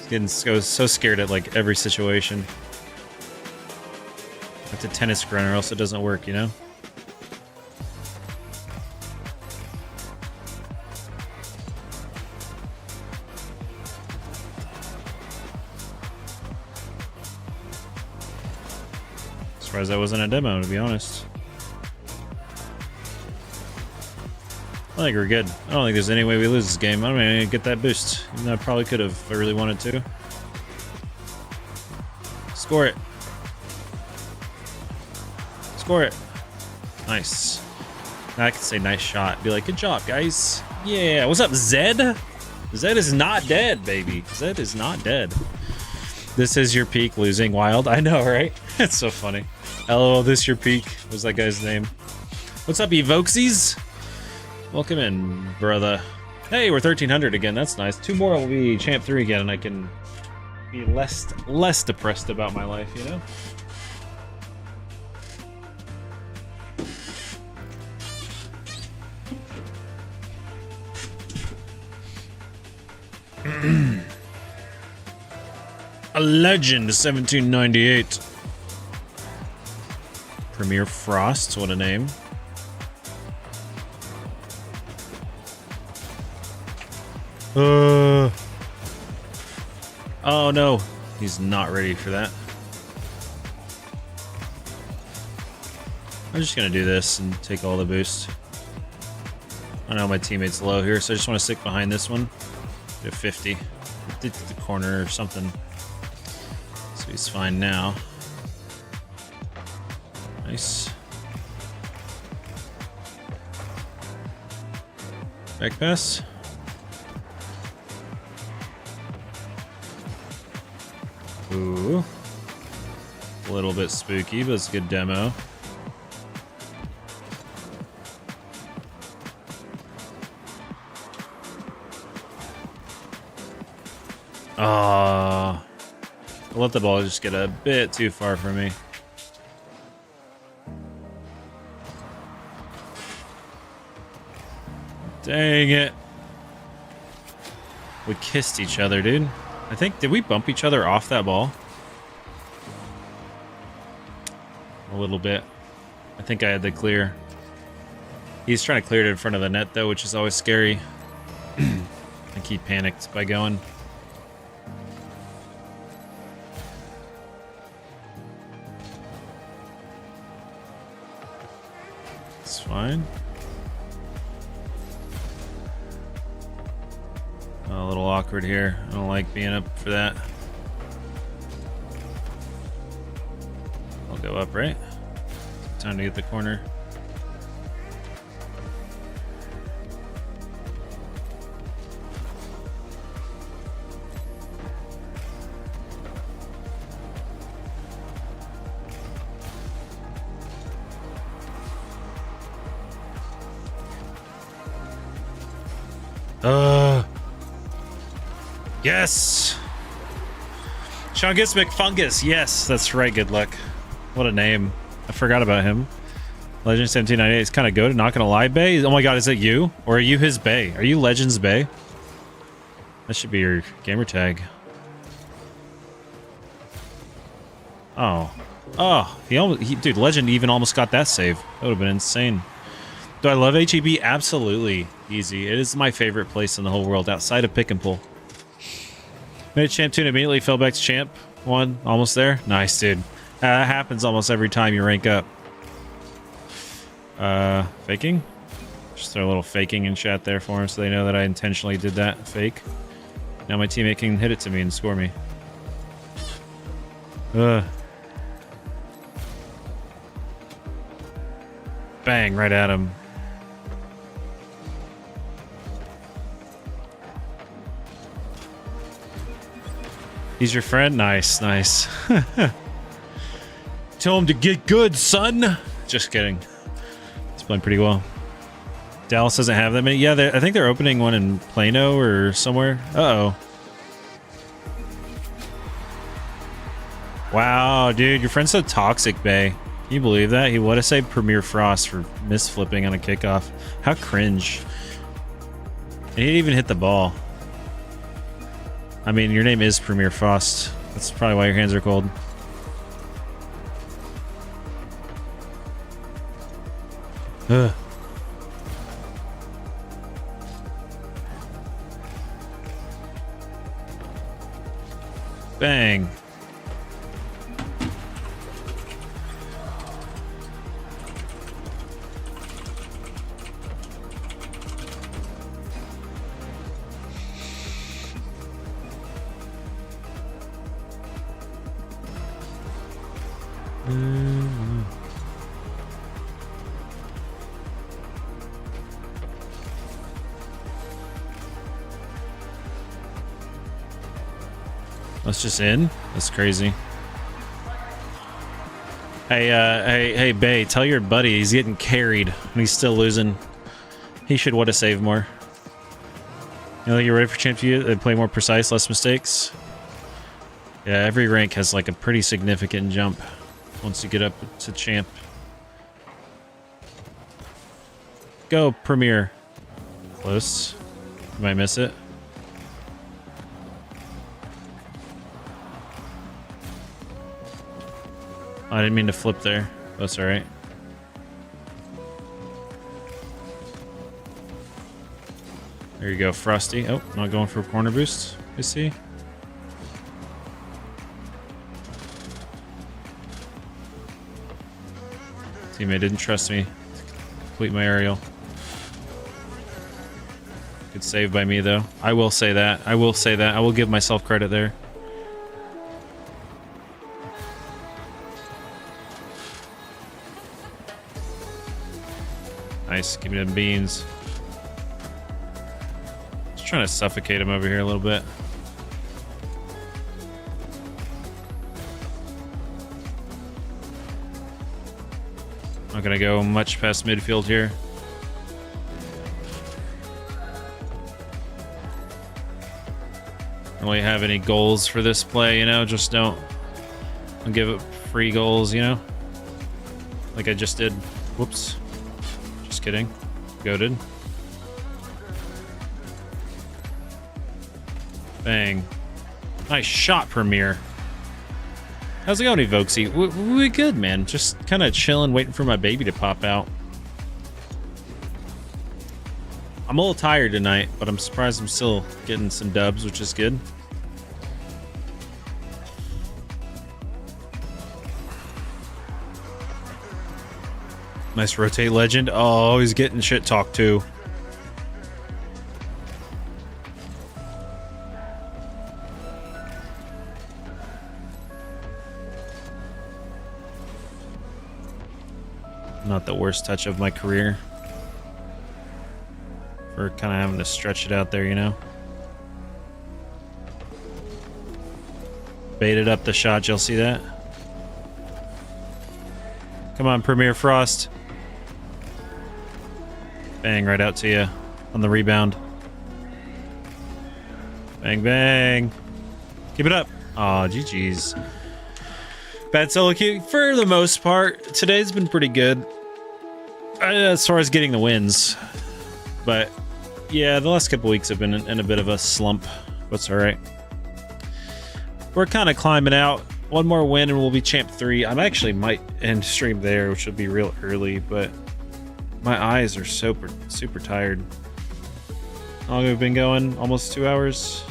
getting so scared at like every situation. I have to tennis grunt or else it doesn't work, you know? Surprised that wasn't a demo, to be honest. I think we're good. I don't think there's any way we lose this game. I don't even get that boost. Even though I probably could have if I really wanted to. Score it. Score it. Nice. Now I can say nice shot. Be like, good job, guys. Yeah. What's up, Zed? Zed is not dead, baby. Zed is not dead. This is your peak losing wild. I know, right? It's so funny. LOL, this your peak. What's that guy's name? What's up, Evoxies? Welcome in, brother. Hey, we're 1300 again. That's nice. 2 more will be champ 3 again, and I can be less depressed about my life, you know? A legend, 1798. Premier Frost, what a name. Oh no, he's not ready for that. I'm just gonna do this and take all the boost. I know my teammate's low here, so I just want to stick behind this one. Get a 50. Get to the corner or something. So he's fine now. Nice. Back pass. Ooh. A little bit spooky, but it's a good demo. I let the ball just get a bit too far from me. Dang it. We kissed each other, dude. I think, did we bump each other off that ball? A little bit. I think I had the clear. He's trying to clear it in front of the net, though, which is always scary. I think he panicked by going. It's fine. A little awkward here. I don't like being up for that. I'll go up, right? Time to get the corner. Yes. Chungus McFungus. Yes, that's right. Good luck. What a name. I forgot about him. Legend 1798 is kind of good. Not gonna lie, Bay. Oh my god, is it you? Or are you his Bay? Are you Legends Bay? That should be your gamer tag. Oh. Oh, dude, Legend even almost got that save. That would have been insane. Do I love HEB? Absolutely. Easy. It is my favorite place in the whole world outside of Pick and Pull. Made champ 2 and immediately fell back to champ 1. Almost there. Nice, dude. That happens almost every time you rank up. Faking? Just throw a little faking in chat there for them so they know that I intentionally did that fake. Now my teammate can hit it to me and score me. Bang, right at him. He's your friend? Nice, nice. Tell him to get good, son. Just kidding. He's playing pretty well. Dallas doesn't have that many. Yeah, I think they're opening one in Plano or somewhere. Uh-oh. Wow, dude, your friend's so toxic, Bay. Can you believe that? He would have saved Premier Frost for misflipping on a kickoff. How cringe. And he didn't even hit the ball. I mean, your name is Premier Frost. That's probably why your hands are cold. Ugh. Bang. That's just in? That's crazy. Hey, Bay, tell your buddy he's getting carried and he's still losing. He should would have saved more. You know, you're ready for champ to play more precise, less mistakes? Yeah, every rank has like a pretty significant jump once you get up to champ. Go, Premier. Close. You might miss it. I didn't mean to flip there. That's alright. There you go, Frosty. Oh, not going for a corner boost. I see. Teammate didn't trust me to complete my aerial. Good save by me, though. I will say that. I will say that. I will give myself credit there. Nice. Give me them beans. Just trying to suffocate him over here a little bit. Not gonna go much past midfield here. Don't really have any goals for this play, you know, just don't give up free goals, you know? Like I just did. Whoops. Just kidding. Goated. Bang. Nice shot, Premier. How's it going, Evoxy? We good, man. Just kind of chilling, waiting for my baby to pop out. I'm a little tired tonight, but I'm surprised I'm still getting some dubs, which is good. Nice rotate, Legend. Oh, he's getting shit talked too. Not the worst touch of my career. For kind of having to stretch it out there, you know? Baited up the shot, you'll see that? Come on, Premier Frost. Bang, right out to you on the rebound. Bang, bang. Keep it up. Aw, GG's. Bad solo queue for the most part. Today's been pretty good as far as getting the wins. But yeah, the last couple weeks have been in a bit of a slump. That's all right. We're kind of climbing out. One more win and we'll be champ 3. I actually might end stream there, which will be real early, but my eyes are super tired. How long have we been going? Almost 2 hours.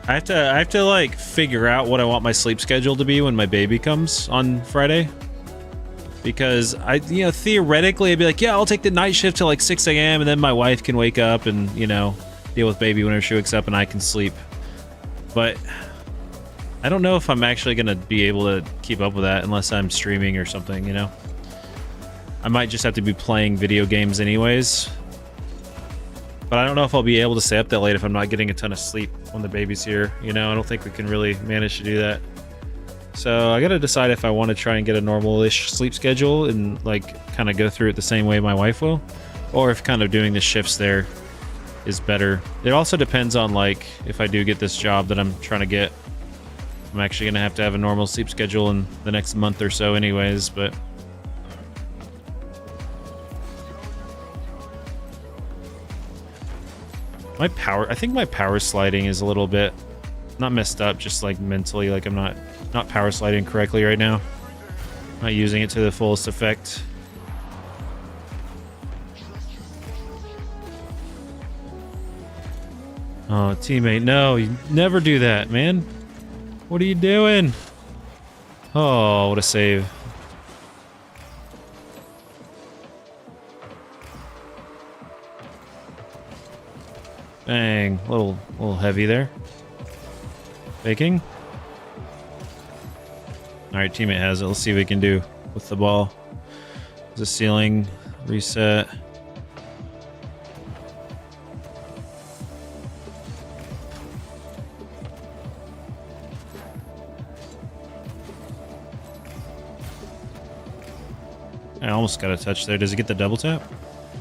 I have to like figure out what I want my sleep schedule to be when my baby comes on Friday. Because theoretically I'd be like, yeah, I'll take the night shift till like 6 a.m. and then my wife can wake up and, deal with baby whenever she wakes up and I can sleep. But I don't know if I'm actually going to be able to keep up with that unless I'm streaming or something, I might just have to be playing video games anyways. But I don't know if I'll be able to stay up that late if I'm not getting a ton of sleep when the baby's here. I don't think we can really manage to do that. So I got to decide if I want to try and get a normal-ish sleep schedule and like kind of go through it the same way my wife will, or if kind of doing the shifts there is better. It also depends on like if I do get this job that I'm trying to get. I'm actually going to have a normal sleep schedule in the next month or so anyways, but I think my power sliding is a little bit not messed up, just like mentally, like I'm not power sliding correctly right now. Not using it to the fullest effect. Oh, teammate, no, you never do that, man. What are you doing? Oh, what a save. Bang, a little heavy there. Faking. All right, teammate has it. Let's see what we can do with the ball. The ceiling reset. I almost got a touch there. Does it get the double tap?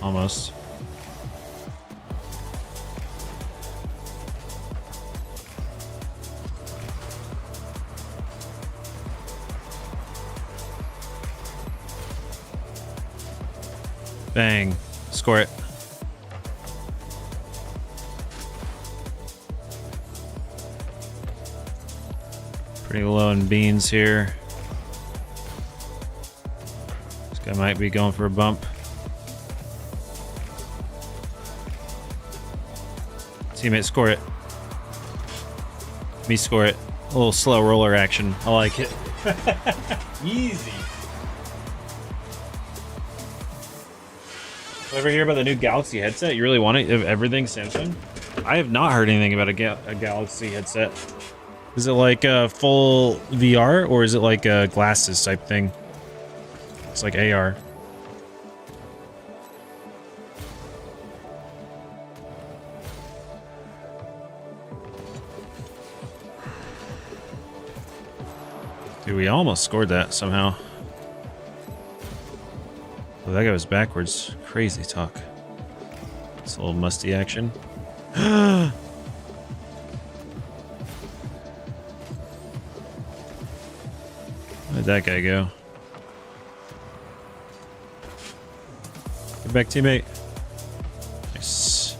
Almost. Bang. Score it. Pretty low in beans here. This guy might be going for a bump. Teammate, score it. Me score it. A little slow roller action. I like it. Easy. Ever hear about the new Galaxy headset? You really want it? Everything Samsung? I have not heard anything about a Galaxy headset. Is it like a full VR or is it like a glasses type thing? It's like AR. Dude, we almost scored that somehow. Oh, that guy was backwards. Crazy talk. It's a little musty action. Where'd that guy go? Get back, teammate. Nice.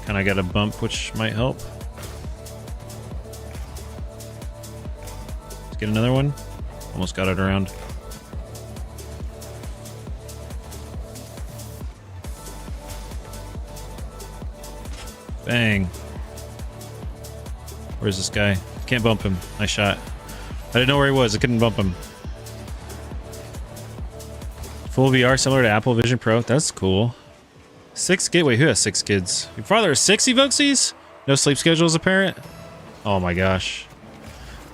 Kinda got a bump, which might help. Let's get another one. Almost got it around. Bang. Where's this guy? Can't bump him. Nice shot. I didn't know where he was. I couldn't bump him. Full VR similar to Apple Vision Pro. That's cool. 6 kids? Wait, who has 6 kids? Your father has 6 evoxies? No sleep schedule is apparent? Oh my gosh.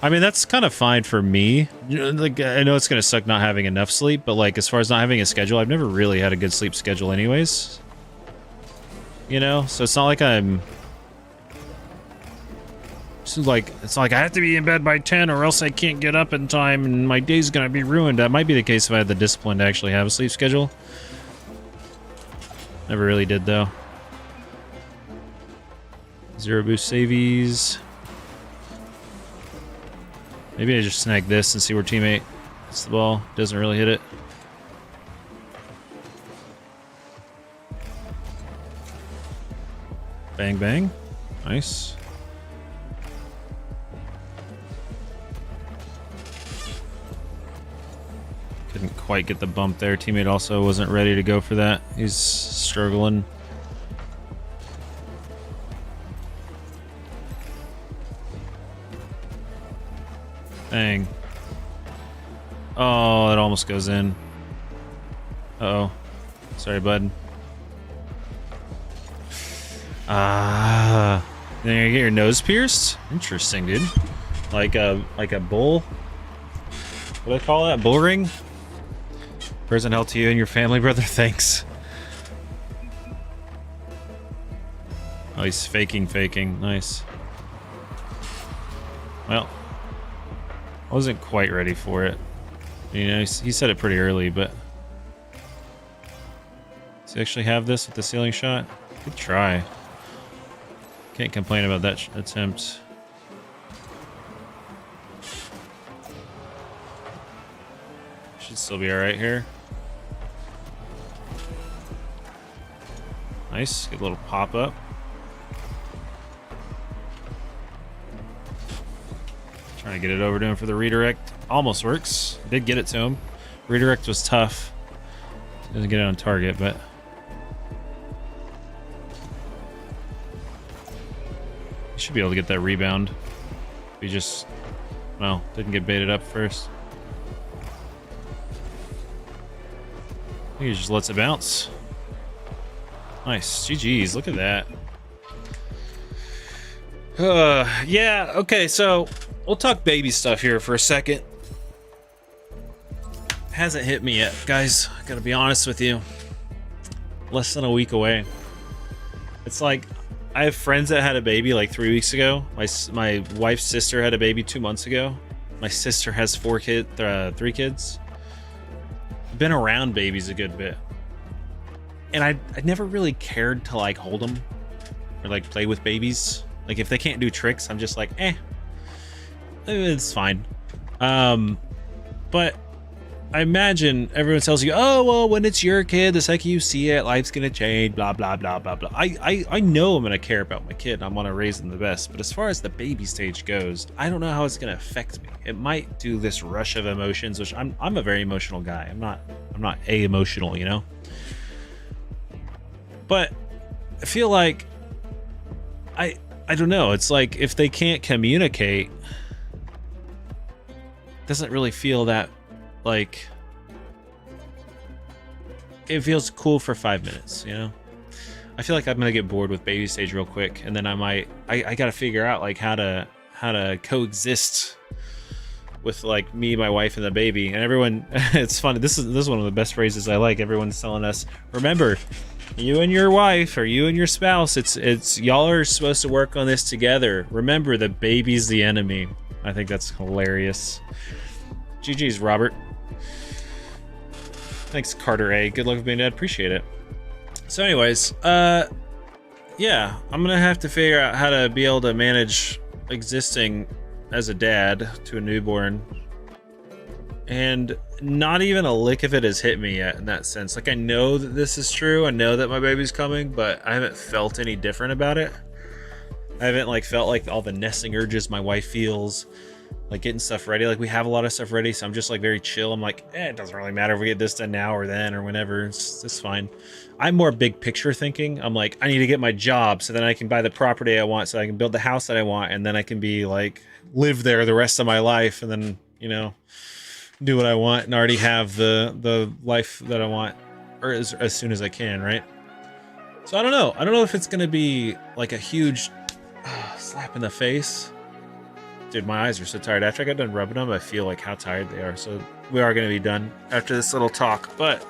I mean, that's kind of fine for me. Like, I know it's going to suck not having enough sleep, but like, as far as not having a schedule, I've never really had a good sleep schedule anyways. So it's not like I'm it's like I have to be in bed by 10 or else I can't get up in time and my day's gonna be ruined. That might be the case if I had the discipline to actually have a sleep schedule. Never really did though. Zero boost savies. Maybe I just snag this and see where teammate hits the ball. Doesn't really hit it. Bang bang. Nice. Couldn't quite get the bump there. Teammate also wasn't ready to go for that. He's struggling. Dang. Oh, it almost goes in. Uh-oh. Sorry, bud. Ah. Then you get your nose pierced? Interesting, dude. Like a bull? What do they call that? Bull ring? Present health to you and your family, brother. Thanks. Oh, he's faking. Nice. Well, I wasn't quite ready for it. You know, he said it pretty early, but... Does he actually have this with the ceiling shot? Good try. Can't complain about that attempt. Should still be alright here. Nice, good little pop up. Trying to get it over to him for the redirect. Almost works. Did get it to him. Redirect was tough. Doesn't get it on target, but... He should be able to get that rebound. He just... Well, didn't get baited up first. I think he just lets it bounce. Nice. GG's. Look at that. Yeah, okay, so we'll talk baby stuff here for a second. Hasn't hit me yet, guys. I gotta be honest with you. Less than a week away. It's like, I have friends that had a baby like 3 weeks ago. My wife's sister had a baby 2 months ago. My sister has 3 kids. I've been around babies a good bit. And I never really cared to like hold them or like play with babies. Like if they can't do tricks, I'm just like, it's fine. But I imagine everyone tells you, oh, well, when it's your kid, the second you see it, life's gonna change, blah, blah, blah, blah, blah. I know I'm gonna care about my kid. I wanna raise them the best. But as far as the baby stage goes, I don't know how it's gonna affect me. It might do this rush of emotions, which I'm a very emotional guy. I'm not a-emotional, you know? But I feel like, I don't know. It's like if they can't communicate, it doesn't really feel that, like, it feels cool for 5 minutes, you know? I feel like I'm gonna get bored with baby stage real quick, and then I gotta figure out like how to coexist with like me, my wife, and the baby. And everyone, it's funny. This is one of the best phrases I like. Everyone's telling us, remember, you and your wife or you and your spouse, it's y'all are supposed to work on this together. Remember, the baby's the enemy. I think that's hilarious. GG's, Robert. Thanks, Carter A. Good luck with being dad. Appreciate it. So anyways, yeah, I'm gonna have to figure out how to be able to manage existing as a dad to a newborn. And not even a lick of it has hit me yet in that sense. Like, I know that this is true. I know that my baby's coming, but I haven't felt any different about it. I haven't like felt like all the nesting urges my wife feels, like getting stuff ready. Like, we have a lot of stuff ready, so I'm just like very chill. I'm like, it doesn't really matter if we get this done now or then or whenever. It's fine. I'm more big picture thinking. I'm like, I need to get my job so then I can buy the property I want, so I can build the house that I want, and then I can be like live there the rest of my life, and then, you know, do what I want and already have the life that I want, or as soon as I can, right? So I don't know if it's gonna be like a huge slap in the face. Dude, my eyes are so tired. After I got done rubbing them, I feel like how tired they are. So we are gonna be done after this little talk, but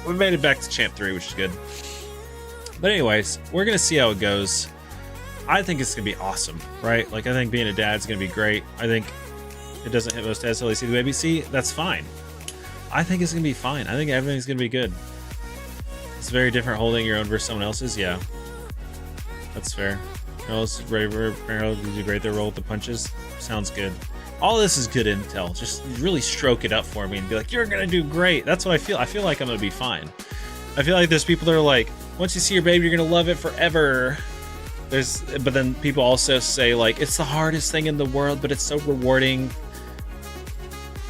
we made it back to Champ 3, which is good. But anyways, we're gonna see how it goes. I think it's gonna be awesome, right? Like I think being a dad's gonna be great. I think it doesn't hit most dads till they see the baby. See, that's fine. I think it's gonna be fine. I think everything's gonna be good. It's very different holding your own versus someone else's. Yeah, that's fair. Meryl, did you rate their role with the punches? Sounds good. All this is good intel. Just really stroke it up for me and be like, you're gonna do great. That's what I feel. I feel like I'm gonna be fine. I feel like there's people that are like, once you see your baby, you're gonna love it forever. But then people also say like, it's the hardest thing in the world, but it's so rewarding.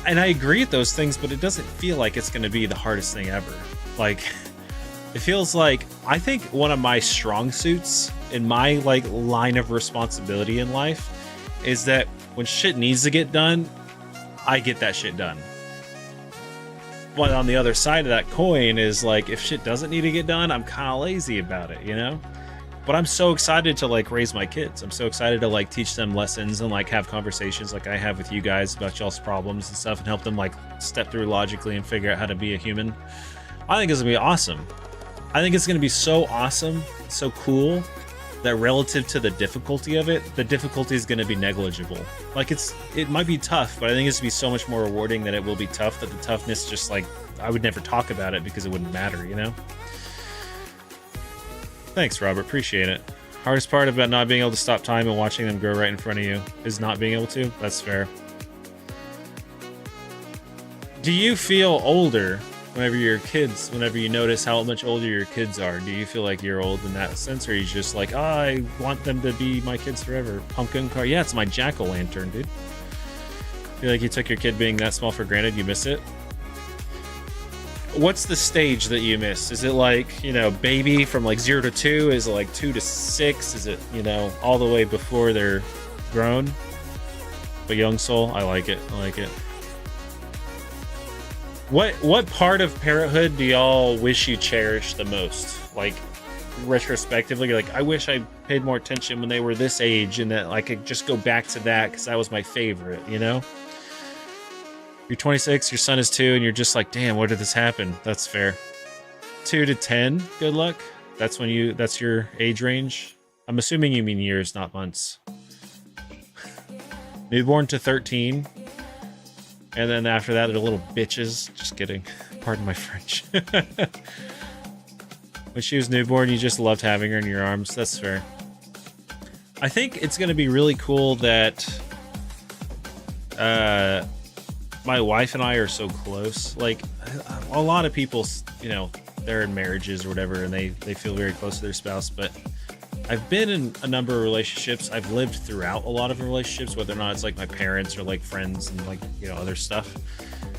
And I agree with those things, but it doesn't feel like it's gonna be the hardest thing ever. Like, it feels like, I think one of my strong suits in my like line of responsibility in life is that when shit needs to get done, I get that shit done. But on the other side of that coin is like, if shit doesn't need to get done, I'm kind of lazy about it, you know? But I'm so excited to like raise my kids. I'm so excited to like teach them lessons and like have conversations like I have with you guys about y'all's problems and stuff and help them like step through logically and figure out how to be a human. I think it's gonna be awesome. I think it's gonna be so awesome, so cool, that relative to the difficulty of it, the difficulty is going to be negligible. Like it might be tough, but I think it's going to be so much more rewarding that it will be tough, that the toughness just like, I would never talk about it because it wouldn't matter, you know? Thanks, Robert. Appreciate it. Hardest part about not being able to stop time and watching them grow right in front of you is not being able to. That's fair. Do you feel older whenever you notice how much older your kids are? Do you feel like you're old in that sense, or are you just like, oh, I want them to be my kids forever? Pumpkin car, yeah, it's my jack-o'-lantern, dude. Feel like you took your kid being that small for granted, you miss it? What's the stage that you miss? Is it like, you know, baby from like 0 to 2? Is it like 2 to 6? Is it, you know, all the way before they're grown? But young soul, I like it. I like it. What part of parenthood do y'all wish you cherished the most? Like, retrospectively, like, I wish I paid more attention when they were this age and that I could just go back to that because that was my favorite, you know? You're 26, your son is 2, and you're just like, damn, where did this happen? That's fair. 2 to 10, good luck. That's your age range. I'm assuming you mean years, not months. Newborn to 13. And then after that, they're little bitches. Just kidding. Pardon my French. When she was newborn, you just loved having her in your arms. That's fair. I think it's going to be really cool that my wife and I are so close. Like, a lot of people, you know, they're in marriages or whatever, and they feel very close to their spouse. But I've been in a number of relationships. I've lived throughout a lot of relationships, whether or not it's like my parents or like friends and like, you know, other stuff.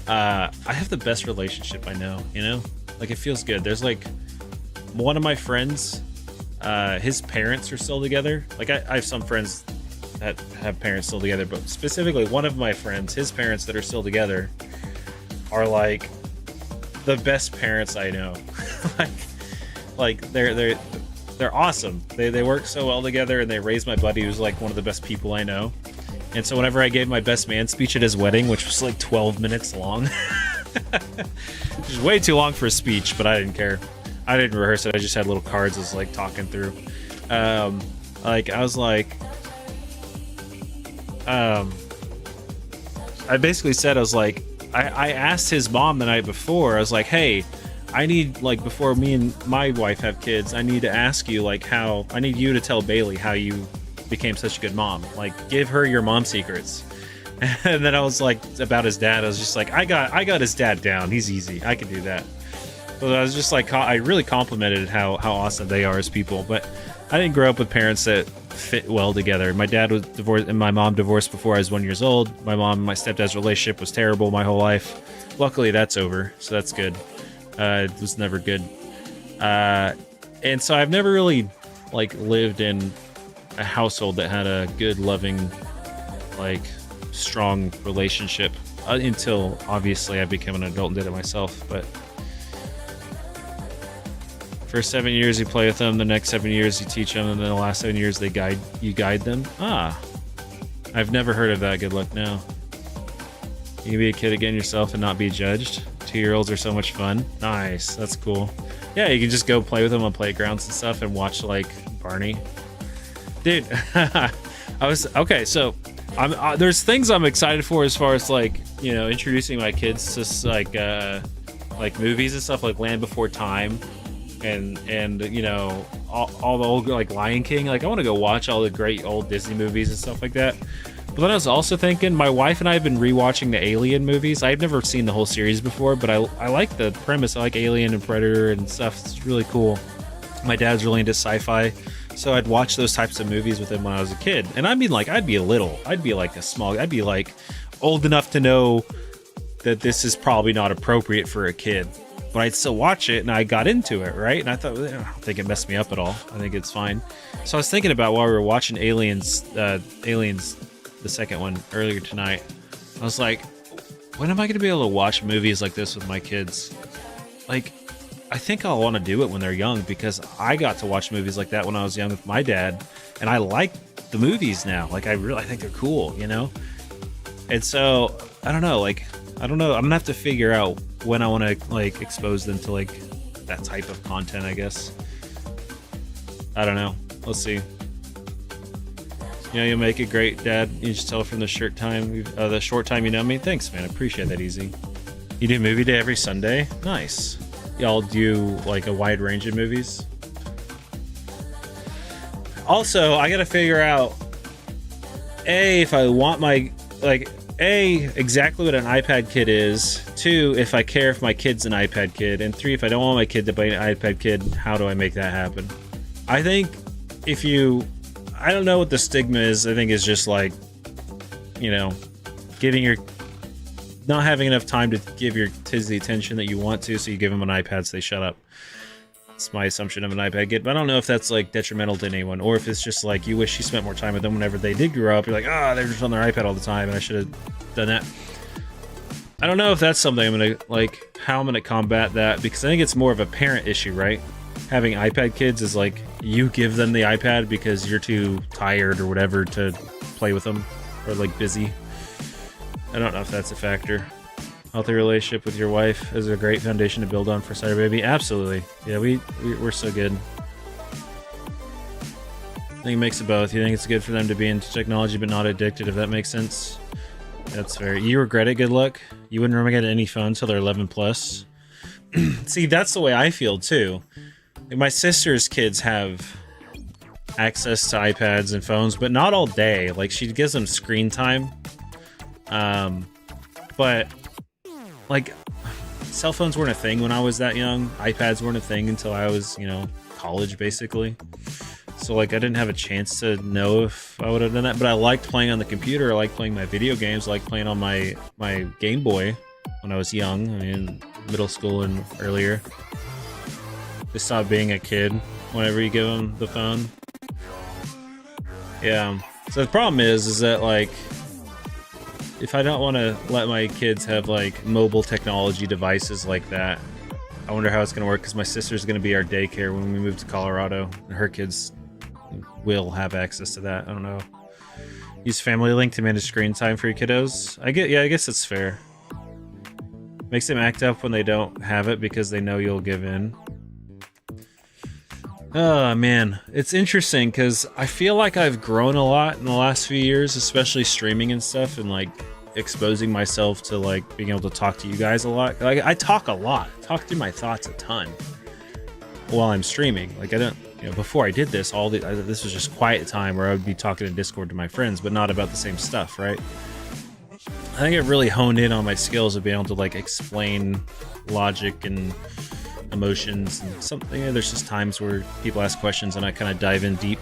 I have the best relationship I know, you know? Like, it feels good. There's like one of my friends, his parents are still together. Like, I have some friends that have parents still together, but specifically one of my friends, his parents that are still together are like the best parents I know. like they're awesome. They work so well together, and they raised my buddy who's like one of the best people I know. And so whenever I gave my best man speech at his wedding, which was like 12 minutes long, which is way too long for a speech, but I didn't care. I didn't rehearse it. I just had little cards I was like talking through. Like, I was like, I basically said, I was like, I asked his mom the night before, I was like, hey, I need, like, before me and my wife have kids, I need to ask you, like, I need you to tell Bailey how you became such a good mom. Like, give her your mom secrets. And then I was like, about his dad, I was just like, I got his dad down. He's easy. I can do that. But I was just like, I really complimented how awesome they are as people. But I didn't grow up with parents that fit well together. My dad was divorced and my mom divorced before I was 1 year old. My mom and my stepdad's relationship was terrible my whole life. Luckily, that's over, so that's good. It was never good. And so I've never really, like, lived in a household that had a good, loving, like, strong relationship until, obviously, I became an adult and did it myself. But first 7 years you play with them, the next 7 years you teach them, and then the last 7 years you guide them. I've never heard of that. Good luck now. You can be a kid again yourself and not be judged. 2-year-olds are so much fun. Nice, that's cool. Yeah, you can just go play with them on playgrounds and stuff and watch, like, Barney. Dude, I was okay. So, there's things I'm excited for as far as like introducing my kids to like movies and stuff like Land Before Time, and all the old like Lion King. Like I want to go watch all the great old Disney movies and stuff like that. But then I was also thinking, my wife and I have been rewatching the Alien movies. I've never seen the whole series before, but I like the premise. I like Alien and Predator and stuff. It's really cool. My dad's really into sci-fi, so I'd watch those types of movies with him when I was a kid. And I mean, like, I'd be like old enough to know that this is probably not appropriate for a kid. But I'd still watch it, and I got into it, right? And I thought, I don't think it messed me up at all. I think it's fine. So I was thinking about while we were watching Aliens, the second one earlier tonight, I was like, when am I going to be able to watch movies like this with my kids? Like, I think I'll want to do it when they're young, because I got to watch movies like that when I was young with my dad, and I like the movies now. Like, I think they're cool, And so, I don't know. I'm gonna have to figure out when I want to like expose them to like that type of content, I guess. I don't know. Let's see. You'll make it great, Dad. You just tell from the short time you know me. Thanks, man. I appreciate that, Easy. You do movie day every Sunday? Nice. Y'all do like a wide range of movies? Also, I gotta figure out if I want my exactly what an iPad kid is, 2, if I care if my kid's an iPad kid, and 3, if I don't want my kid to be an iPad kid, how do I make that happen? I think I don't know what the stigma is. I think it's just like, not having enough time to give your kids the attention that you want to, so you give them an iPad so they shut up. It's my assumption of an iPad kid, but I don't know if that's like detrimental to anyone, or if it's just like you wish you spent more time with them whenever they did grow up. You're like, they're just on their iPad all the time, and I should have done that. I don't know if that's something how I'm gonna combat that, because I think it's more of a parent issue, right? Having iPad kids is like you give them the iPad because you're too tired or whatever to play with them, or like busy. I don't know if that's a factor. Healthy relationship with your wife is a great foundation to build on for Cider Baby. Absolutely. Yeah, we're so good. I think it makes it both. You think it's good for them to be into technology but not addicted, if that makes sense? That's fair. You regret it, good luck. You wouldn't remember getting any phone until they're 11 plus. See, that's the way I feel too. Like, my sister's kids have access to iPads and phones, but not all day. Like, she gives them screen time. But like, cell phones weren't a thing when I was that young. iPads weren't a thing until I was, college, basically. So, like, I didn't have a chance to know if I would have done that. But I liked playing on the computer. I liked playing my video games. I liked playing on my Game Boy when I was young. I mean, middle school and earlier. Just stop being a kid whenever you give them the phone. Yeah. So the problem is that, like, if I don't want to let my kids have like mobile technology devices like that, I wonder how it's going to work, because my sister's going to be our daycare when we move to Colorado, and her kids will have access to that. I don't know. Use Family Link to manage screen time for your kiddos. I guess it's fair. Makes them act up when they don't have it because they know you'll give in. Oh man, it's interesting because I feel like I've grown a lot in the last few years, especially streaming and stuff, and like exposing myself to like being able to talk to you guys a lot. Like, I talk a lot, talk through my thoughts a ton while I'm streaming. Like, I don't, before I did this, this was just quiet time where I would be talking in Discord to my friends, but not about the same stuff, right? I think I've really honed in on my skills of being able to like explain logic and emotions and something. There's just times where people ask questions and I kind of dive in deep,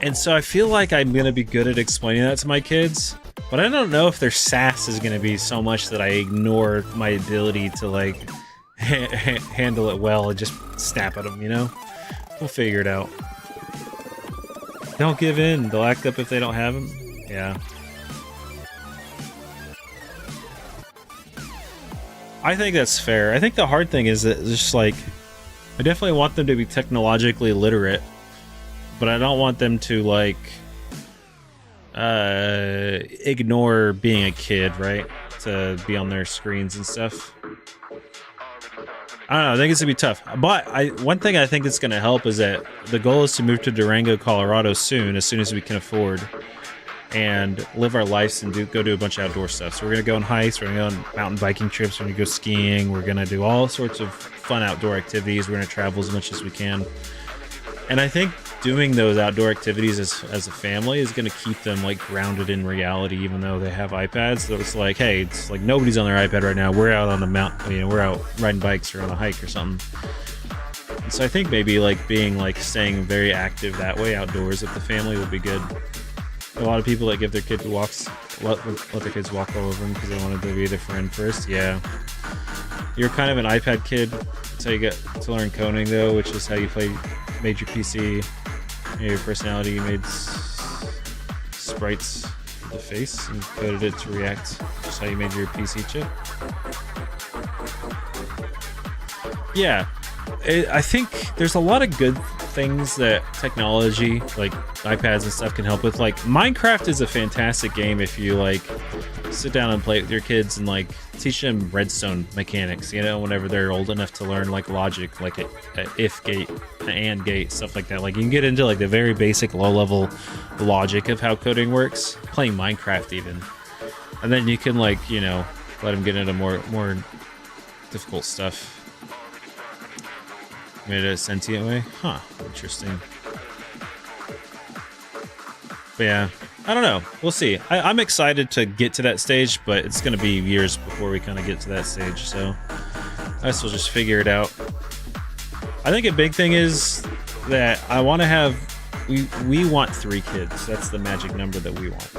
and so I feel like I'm gonna be good at explaining that to my kids, but I don't know if their sass is gonna be so much that I ignore my ability to like handle it well and just snap at them. We'll figure it out. Don't give in. They'll act up if they don't have them. Yeah. I think that's fair. I think the hard thing is that just like, I definitely want them to be technologically literate, but I don't want them to like ignore being a kid, right? To be on their screens and stuff. I don't know. I think it's gonna be tough. But one thing I think it's gonna help is that the goal is to move to Durango, Colorado soon as we can afford, and live our lives and go do a bunch of outdoor stuff. So we're gonna go on hikes, we're gonna go on mountain biking trips, we're gonna go skiing, we're gonna do all sorts of fun outdoor activities. We're gonna travel as much as we can. And I think doing those outdoor activities as a family is gonna keep them like grounded in reality, even though they have iPads. So it's like, hey, it's like nobody's on their iPad right now. We're out on the mountain, you know, we're out riding bikes or on a hike or something. And so I think maybe like staying very active that way outdoors with the family would be good. A lot of people that give their kids walks, let their kids walk all over them because they wanted to be their friend first. Yeah. You're kind of an iPad kid. That's how you get to learn coding, though, which is how you made your PC. Your personality, you made sprites with the face and coded it to react. Just how you made your PC chip. Yeah. I think there's a lot of good things that technology like iPads and stuff can help with. Like Minecraft is a fantastic game if you like sit down and play it with your kids and like teach them redstone mechanics, you know, whenever they're old enough to learn like logic, like a if gate, an and gate, stuff like that. Like you can get into like the very basic low level logic of how coding works playing Minecraft even, and then you can like, you know, let them get into more difficult stuff. Made it a sentient way? Huh, interesting. But yeah, I don't know. We'll see. I'm excited to get to that stage, but it's going to be years before we kind of get to that stage, so I guess we'll just figure it out. I think a big thing is that I want to have... We want 3 kids. That's the magic number that we want.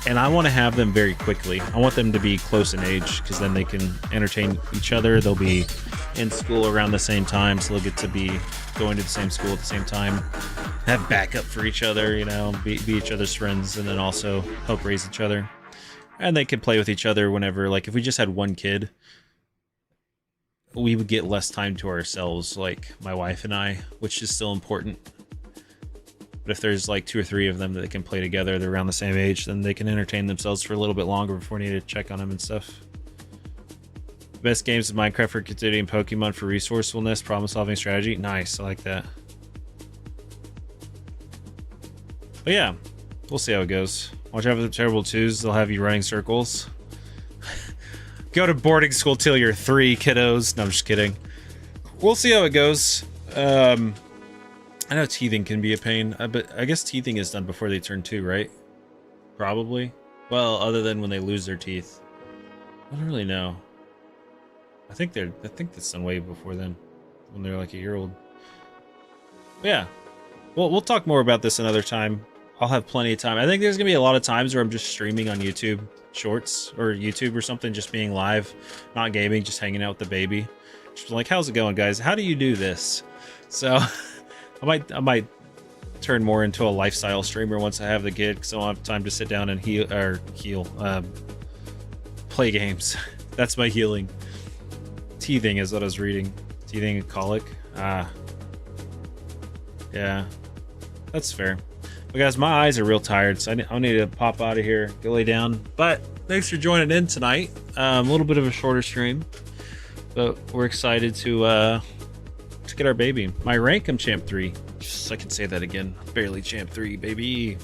And I want to have them very quickly. I want them to be close in age because then they can entertain each other. They'll be in school around the same time, so they'll get to be going to the same school at the same time. Have backup for each other, you know, be each other's friends, and then also help raise each other. And they can play with each other whenever, like if we just had one kid, we would get less time to ourselves, like my wife and I, which is still important. But if there's like 2 or 3 of them that they can play together, they're around the same age, then they can entertain themselves for a little bit longer before we need to check on them and stuff. Best games of Minecraft for creativity and Pokemon for resourcefulness, problem-solving strategy. Nice, I like that. But yeah, we'll see how it goes. Watch out for the terrible twos, they'll have you running circles. Go to boarding school till you're 3, kiddos. No, I'm just kidding. We'll see how it goes. I know teething can be a pain, but I guess teething is done before they turn 2, right? Probably. Well, other than when they lose their teeth. I don't really know. I think that's done way before then, when they're like a year old. But yeah, we'll talk more about this another time. I'll have plenty of time. I think there's gonna be a lot of times where I'm just streaming on YouTube Shorts or YouTube or something, just being live, not gaming, just hanging out with the baby. Just like, how's it going, guys? How do you do this? So I might turn more into a lifestyle streamer once I have the kid, because I don't have time to sit down and play games. That's my healing. Teething is what I was reading. Teething and colic. Yeah, that's fair. But guys, my eyes are real tired, so I need to pop out of here, go lay down. But thanks for joining in tonight. A little bit of a shorter stream, but we're excited to get our baby. My rank, I'm champ 3. Just, I can say that again. Barely champ 3, baby.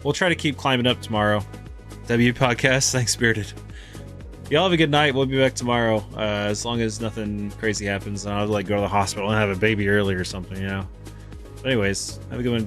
We'll try to keep climbing up tomorrow. W Podcast. Thanks, Spirited. Y'all have a good night. We'll be back tomorrow. As long as nothing crazy happens, and I'll like go to the hospital and have a baby early or something, you know. But anyways, have a good one.